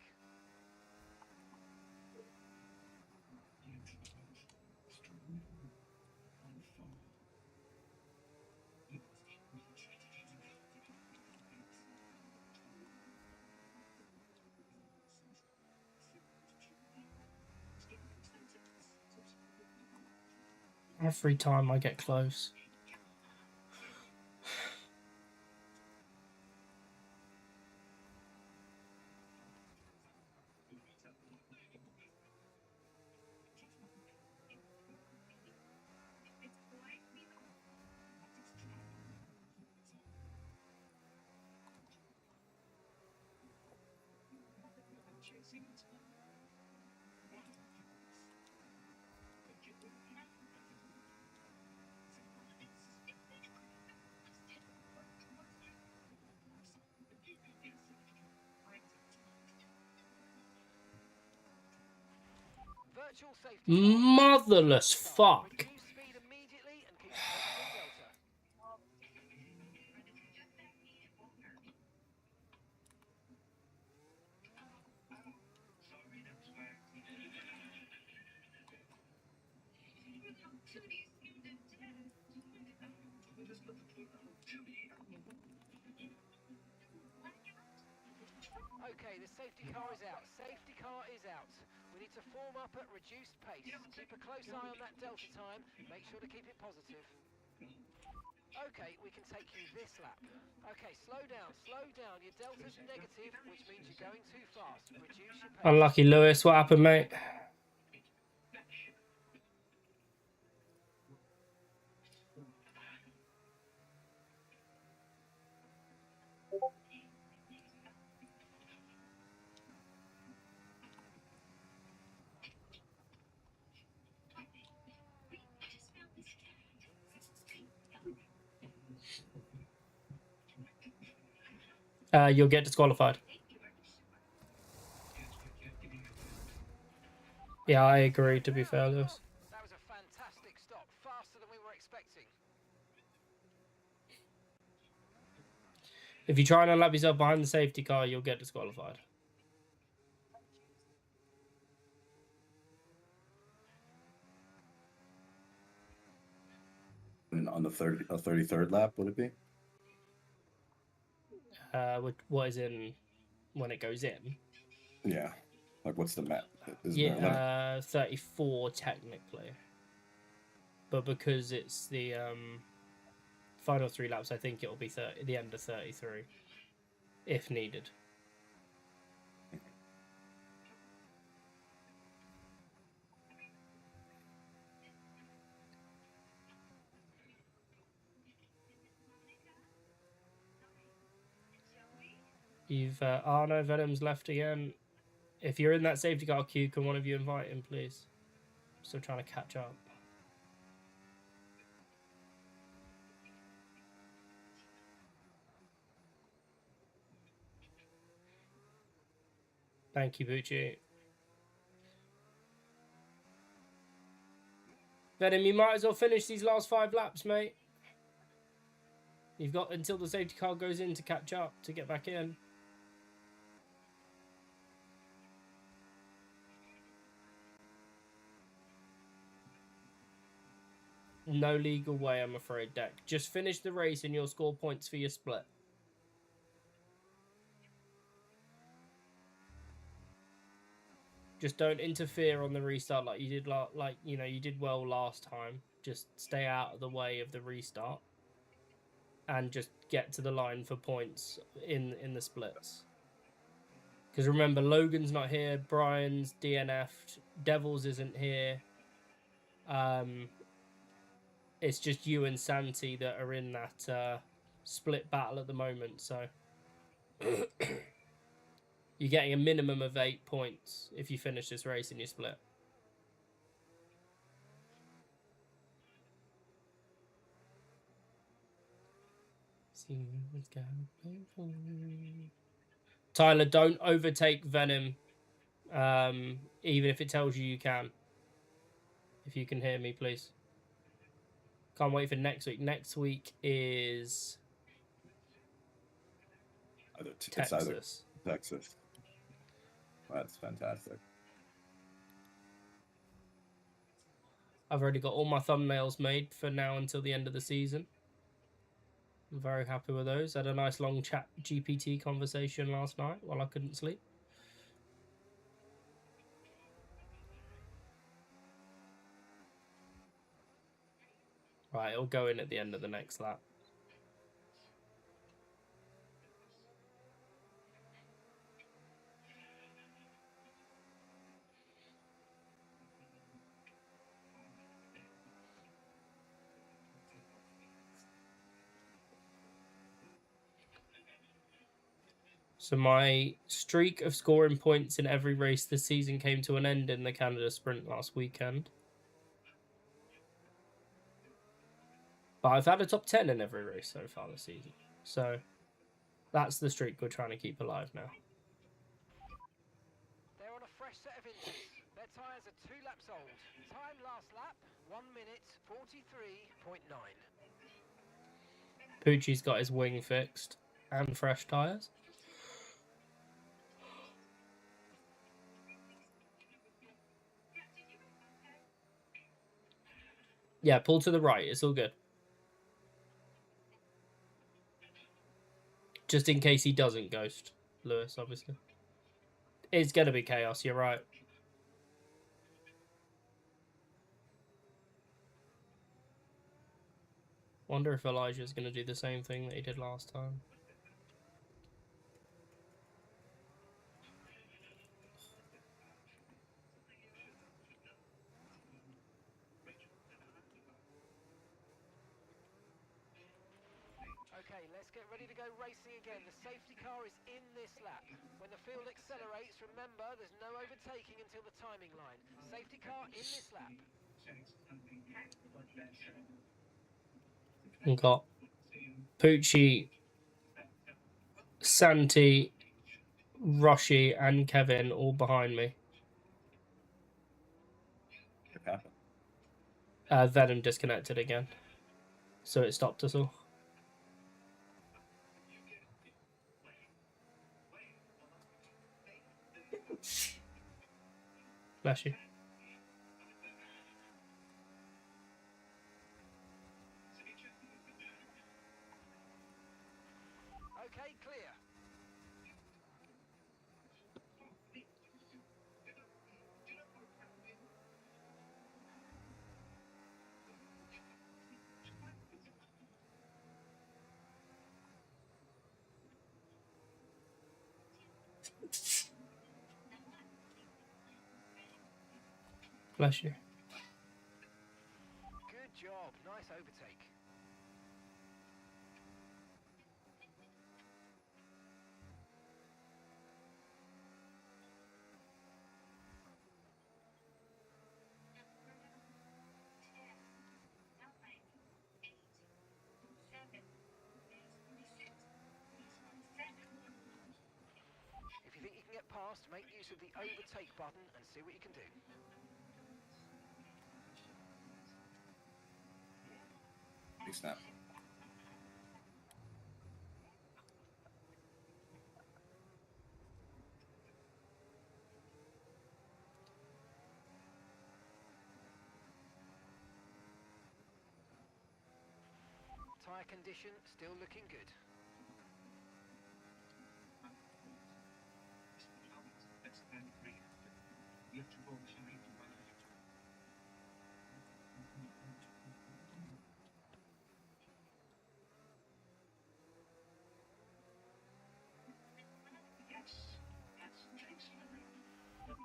Every time I get close. Virtual safety car. Motherless fuck. Reduce speed immediately and keep a positive delta. Okay, the safety car is out. Safety car is out. We need to form up at reduced pace. Keep a close eye on that delta time. Make sure to keep it positive. Okay, we can take you this lap. Okay, slow down, slow down. Your delta's negative, which means you're going too fast. Reduce your pace. Unlucky Lewis, what happened, mate? You'll get disqualified. Yeah, I agree, to be fair, Lewis. That was a fantastic stop. Faster than we were expecting. If you try and unlap yourself behind the safety car, you'll get disqualified. And on the 33rd lap, would it be? What is in when it goes in? Yeah. Like, what's the map? Is there a limit? Yeah, 34 technically. But because it's the final 3 laps, I think it'll be the end of 33, if needed. You've no, Venom's left again. If you're in that safety car queue, can one of you invite him, please? Still trying to catch up. Thank you, Bucci. Venom, you might as well finish these last 5 laps, mate. You've got until the safety car goes in to catch up, to get back in. No legal way, I'm afraid, Deck. Just finish the race and you'll score points for your split. Just don't interfere on the restart like you did you did well last time. Just stay out of the way of the restart and just get to the line for points in the splits. Because remember, Logan's not here, Brian's DNF'd, Devils isn't here. It's just you and Santi that are in that split battle at the moment, so you're getting a minimum of 8 points if you finish this race in your split. Tyler, don't overtake Venom, even if it tells you you can. If you can hear me, please. Can't wait for next week. Next week is Texas. Texas. That's fantastic. I've already got all my thumbnails made for now until the end of the season. I'm very happy with those. I had a nice long chat GPT conversation last night while I couldn't sleep. Right, it'll go in at the end of the next lap. So my streak of scoring points in every race this season came to an end in the Canada Sprint last weekend. But I've had a top 10 in every race so far this season. So that's the streak we're trying to keep alive now. They're on a fresh set of injuries. Their tyres are 2 laps old. Time last lap, 1 minute 43.9. Pucci's got his wing fixed and fresh tyres. Yeah, pull to the right. It's all good. Just in case he doesn't ghost Lewis, obviously. It's going to be chaos, you're right. Wonder if Elijah's going to do the same thing that he did last time. Okay, let's get ready to go racing again. The safety car is in this lap. When the field accelerates, remember there's no overtaking until the timing line. Safety car in this lap. We've got Pucci, Santi, Roshi, and Kevin all behind me. What happened? Venom disconnected again. So it stopped us all. Bless you. Okay, clear. Bless you. Good job. Nice overtake. If you think you can get past, make use of the overtake button and see what you can do. Big snap. Tyre condition still looking good.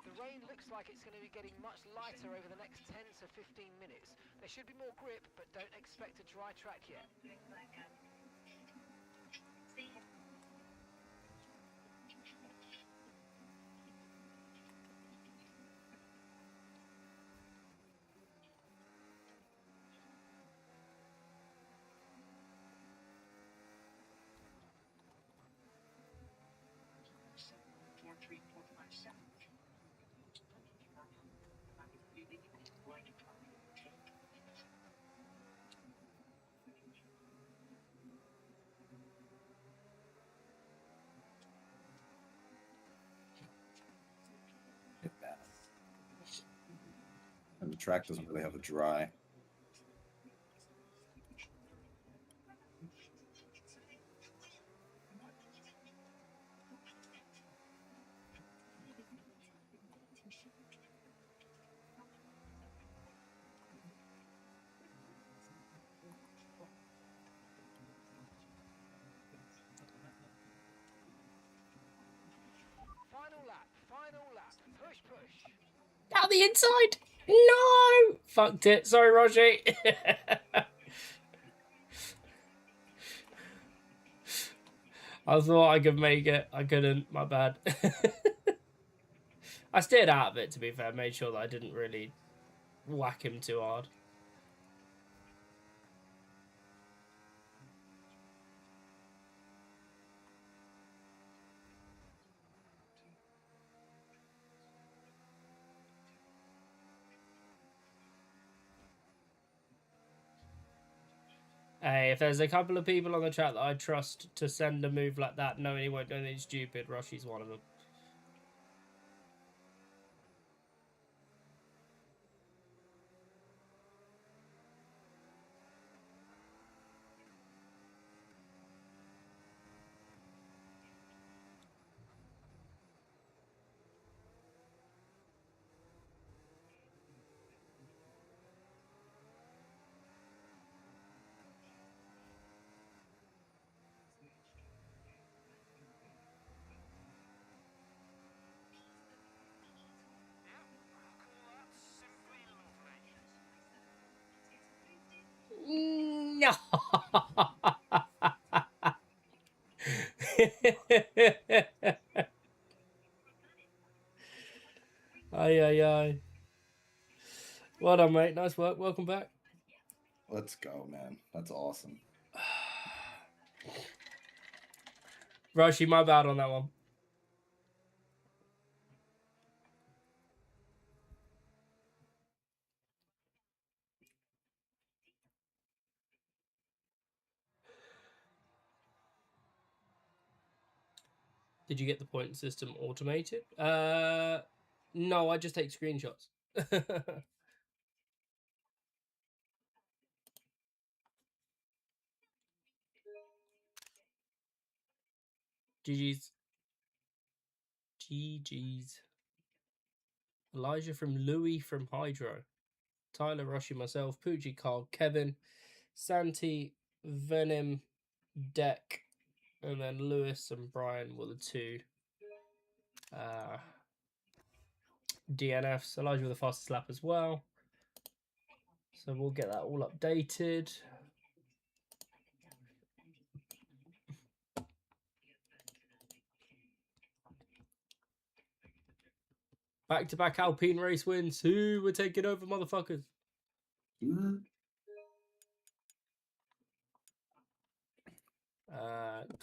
The rain looks like it's going to be getting much lighter over the next 10 to 15 minutes. There should be more grip, but don't expect a dry track yet. Hit that. And the track doesn't really have a dry. Out the inside. No! Fucked it. Sorry, Roshi. I thought I could make it. I couldn't. My bad. I stayed out of it, to be fair. Made sure that I didn't really whack him too hard. Hey, if there's a couple of people on the chat that I trust to send a move like that, knowing he won't do anything stupid, Roshi's one of them. No. Aye, aye, aye. Well done, mate. Nice work. Welcome back. Let's go, man. That's awesome. Roshi, my bad on that one. Did you get the point system automated? No, I just take screenshots. GG's. GG's. Elijah from Louis from Hydro. Tyler, Roshi, myself, Poochie, Carl, Kevin, Santi, Venom, Deck, and then Lewis and Brian were the two DNFs. Elijah with the fastest lap as well. So we'll get that all updated. Back-to-back Alpine race wins. Who we're taking over, motherfuckers?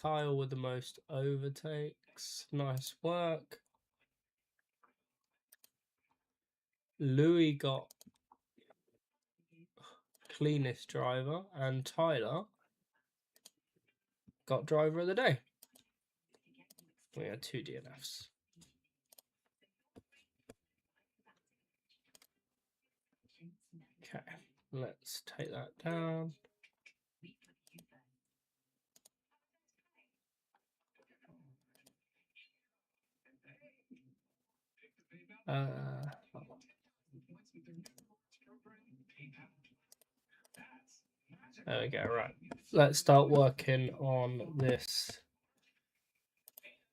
Kyle with the most overtakes. Nice work. Louis got cleanest driver, and Tyler got driver of the day. We had 2 DNFs. Okay, let's take that down. There we go, right. Let's start working on this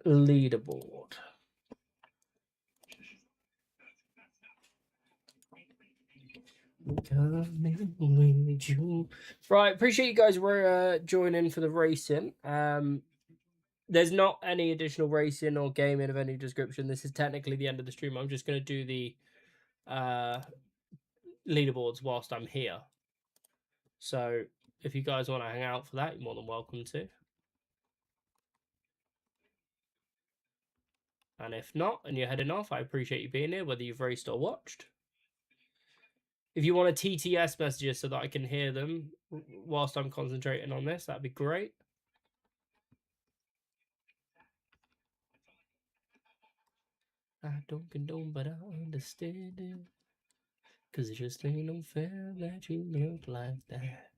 leaderboard. Right, appreciate you guys were joining for the racing. There's not any additional racing or gaming of any description. This is technically the end of the stream. I'm just going to do the leaderboards whilst I'm here. So if you guys want to hang out for that, you're more than welcome to. And if not, and you're heading off, I appreciate you being here, whether you've raced or watched. If you want to TTS messages so that I can hear them whilst I'm concentrating on this, that'd be great. I don't condone, but I understand it. Cause it just ain't no fair that you look like that.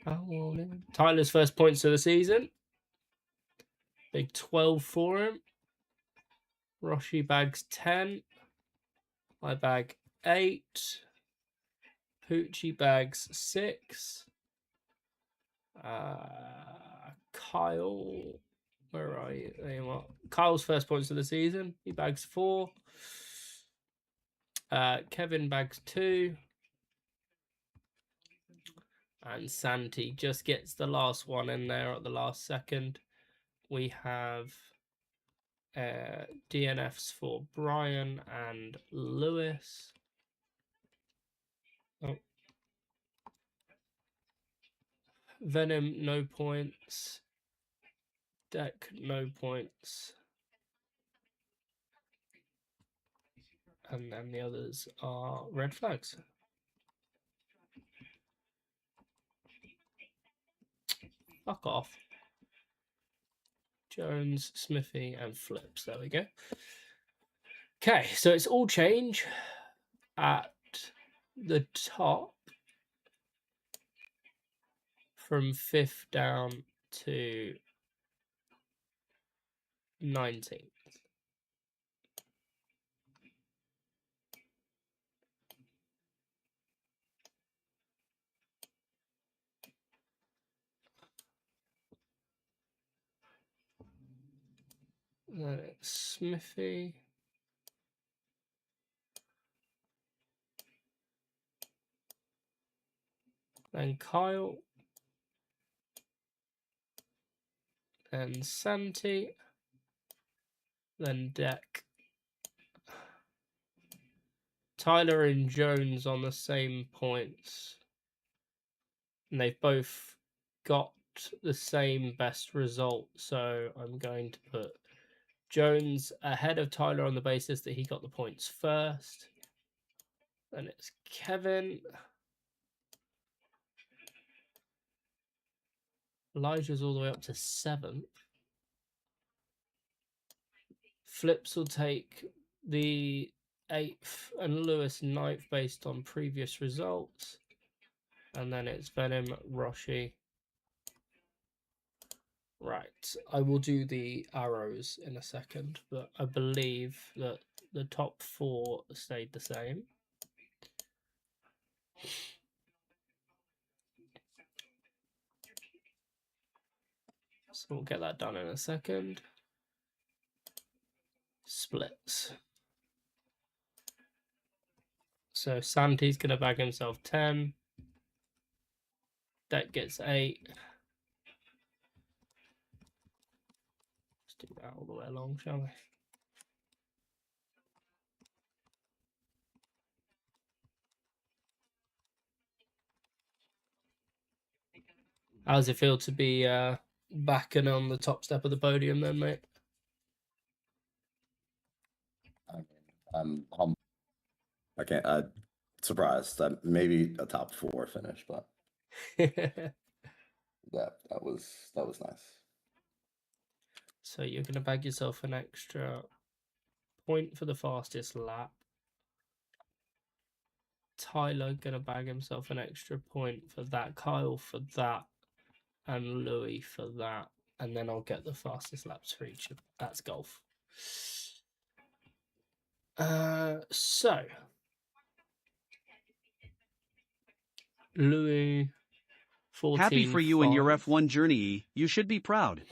I want it. Tyler's first points of the season. Big 12 for him. Roshi bags 10. I bag 8. Poochie bags 6. Kyle, where are you? There you are. Kyle's first points of the season. He bags 4. Kevin bags 2. And Santi just gets the last one in there at the last second. We have DNFs for Brian and Lewis. Oh. Venom, no points. Deck, no points. And then the others are red flags. Fuck off. Jones, Smithy, and Flips. There we go. Okay, so it's all change at the top from 5th down to 19th. Then it's Smithy. Then Kyle. Then Santi. Then Deck. Tyler and Jones on the same points. And they've both got the same best result. So I'm going to put Jones ahead of Tyler on the basis that he got the points first. Then it's Kevin. Elijah's all the way up to 7th. Flips will take the 8th and Lewis 9th based on previous results. And then it's Venom, Roshi. Right, I will do the arrows in a second, but I believe that the top 4 stayed the same. So we'll get that done in a second. Splits. So Santi's going to bag himself 10. Deck gets 8. Let's do that all the way along, shall we? How does it feel to be back and on the top step of the podium then, mate? I'm humble. I'm surprised. Maybe a top 4 finish, but that was nice. So you're going to bag yourself an extra point for the fastest lap. Tyler going to bag himself an extra point for that. Kyle for that. And Louis for that. And then I'll get the fastest laps for each of them. That's golf. So Louis 14. Happy for you and your F1 journey. You should be proud.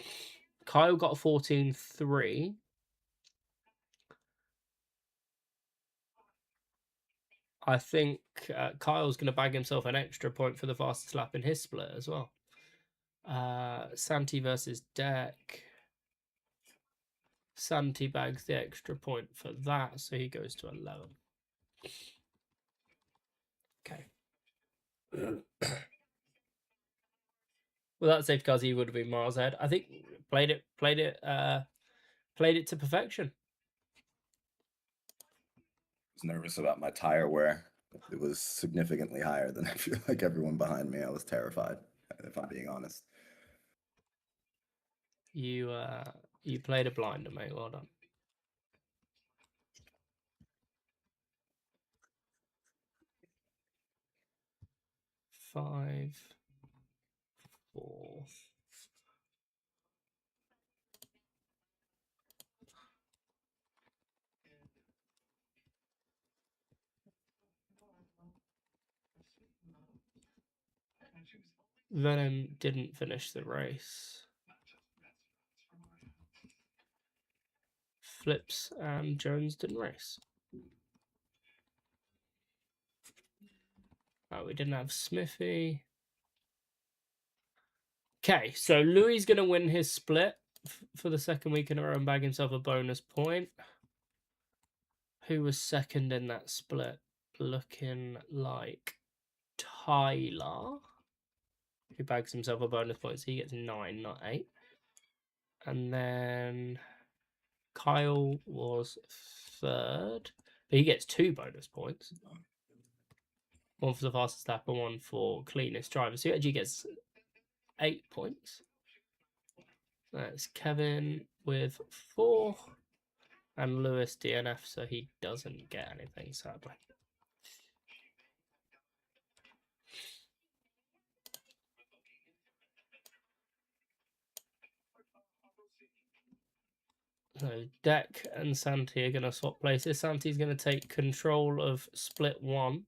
Kyle got 14.3. I think Kyle's going to bag himself an extra point for the fastest lap in his split as well. Santi versus Deck. Santi bags the extra point for that, so he goes to 11. Okay. Well, that safety car, he would have been miles ahead. I think played it to perfection. I was nervous about my tire wear. It was significantly higher than I feel like everyone behind me. I was terrified, if I'm being honest. You played a blinder, mate. Well done. Five, 4. Venom didn't finish the race. Flips and Jones didn't race. Oh, we didn't have Smithy. Okay, so Louis going to win his split for the second week in a row and bag himself a bonus point. Who was second in that split? Looking like Tyler, who bags himself a bonus point, so he gets 9, not 8. And then Kyle was third, but he gets 2 bonus points. One for the fastest lap and one for cleanest driver. So he actually gets 8 points. That's Kevin with 4. And Lewis DNF, so he doesn't get anything, sadly. So Deck and Santi are going to swap places. Santi's going to take control of split 1.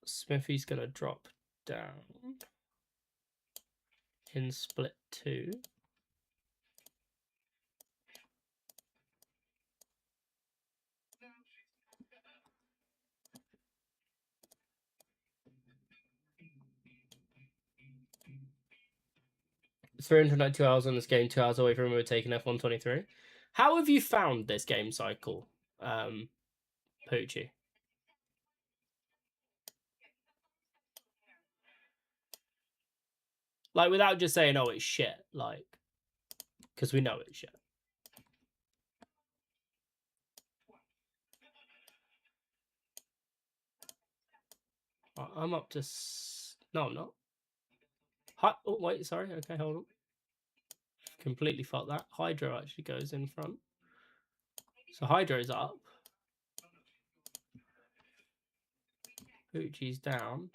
Smithy's going to drop down in split 2. It's 392 hours on this game, 2 hours away from overtaking F123. How have you found this game cycle, Poochie? Like, without just saying, oh, it's shit, like, because we know it's shit. I'm up to... No, I'm not. Oh, wait, sorry. Okay, hold on. Completely fucked that. Hydro actually goes in front. So Hydro's up. Poochie's down.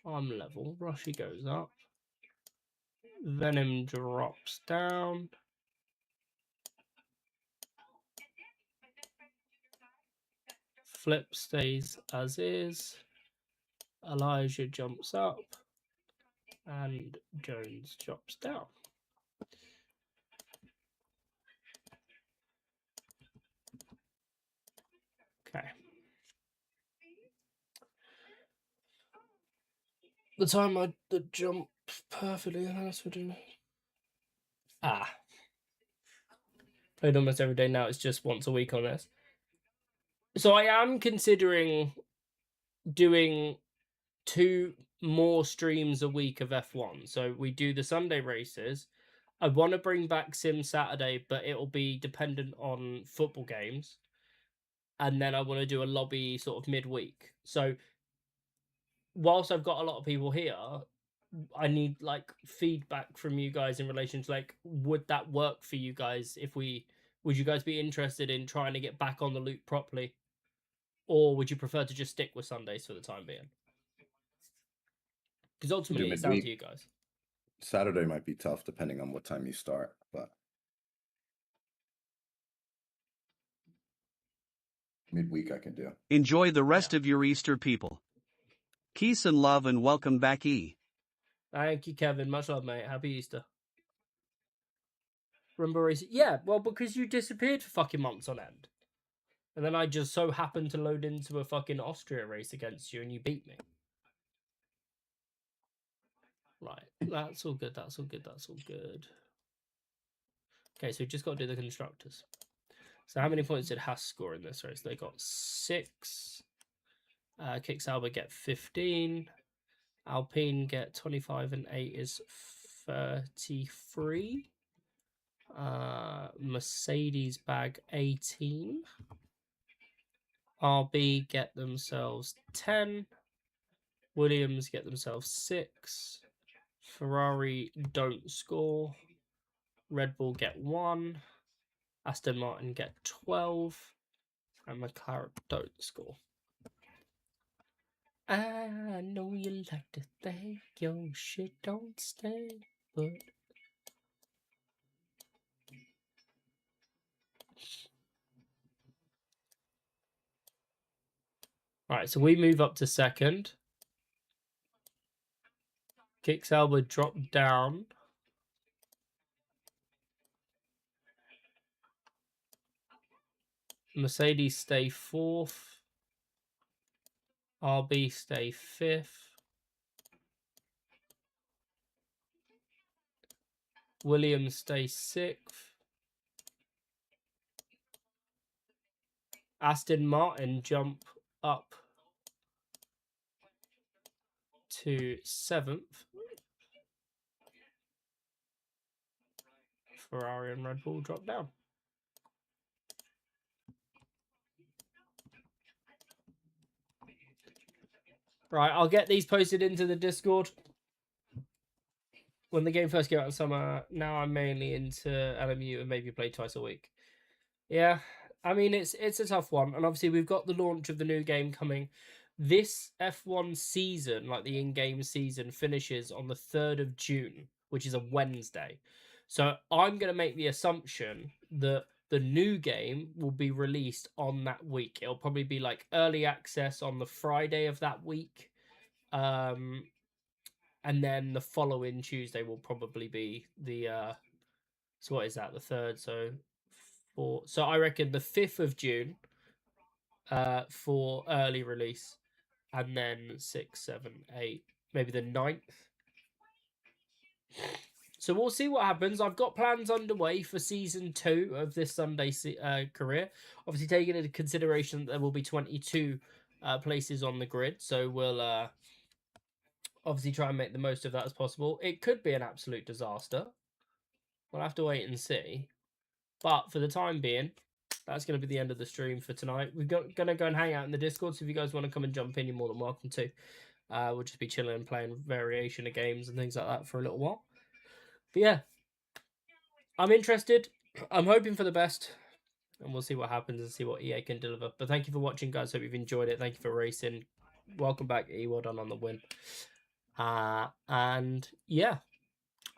I'm level. Rushy goes up. Venom drops down. Flip stays as is. Elijah jumps up. And Jones drops down. Okay. The time I jump perfectly, that's what I Ah. Played almost every day now, it's just once a week on this. So I am considering doing 2 more streams a week of F1. So we do the Sunday races. I want to bring back Sim Saturday, but it'll be dependent on football games. And then I want to do a lobby sort of midweek. So whilst I've got a lot of people here, I need like feedback from you guys in relation to like, would that work for you guys would you guys be interested in trying to get back on the loop properly? Or would you prefer to just stick with Sundays for the time being? Because ultimately it's down to you guys. Saturday might be tough depending on what time you start, but midweek I can do. Enjoy the rest of your Easter, people. Peace and love, and welcome back, E. Thank you, Kevin. Much love, mate. Happy Easter. Remember racing? Yeah, well, because you disappeared for fucking months on end. And then I just so happened to load into a fucking Austria race against you and you beat me. Right. That's all good. That's all good. That's all good. Okay, so we just got to do the constructors. So how many points did Haas score in this race? They got 6. Kicks Alba get 15. Alpine get 25 and 8 is 33. Mercedes bag 18. RB get themselves 10. Williams get themselves 6. Ferrari don't score. Red Bull get 1. Aston Martin get 12. And McLaren don't score. I know you like to think your shit don't stink, but... Alright, so we move up to second. Kicks Alba drop down. Mercedes stay 4th. RB stay 5th. Williams stay 6th. Aston Martin jump up to 7th. Ferrari and Red Bull drop down. Right, I'll get these posted into the Discord. When the game first came out in summer, now I'm mainly into LMU and maybe play twice a week. Yeah, I mean it's a tough one, and obviously we've got the launch of the new game coming. This F1 season, like the in-game season, finishes on the 3rd of June, which is a Wednesday. So I'm going to make the assumption that the new game will be released on that week. It'll probably be like early access on the Friday of that week. And then the following Tuesday will probably be the so what is that, the 3rd? So I reckon the 5th of June for early release, and then 6, 7, 8, maybe the 9th. So we'll see what happens. I've got plans underway for season 2 of this Sunday career. Obviously, taking into consideration that there will be 22 places on the grid. So we'll obviously try and make the most of that as possible. It could be an absolute disaster. We'll have to wait and see. But for the time being, that's going to be the end of the stream for tonight. We're going to go and hang out in the Discord. So if you guys want to come and jump in, you're more than welcome to. We'll just be chilling and playing variation of games and things like that for a little while. But yeah, I'm interested. I'm hoping for the best. And we'll see what happens and see what EA can deliver. But thank you for watching, guys. Hope you've enjoyed it. Thank you for racing. Welcome back, E. Well done on the win. And yeah,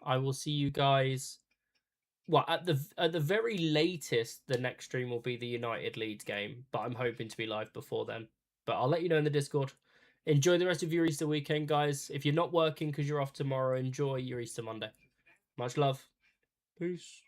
I will see you guys. Well, at the very latest, the next stream will be the United Leeds game, but I'm hoping to be live before then. But I'll let you know in the Discord. Enjoy the rest of your Easter weekend, guys. If you're not working because you're off tomorrow, enjoy your Easter Monday. Much love. Peace.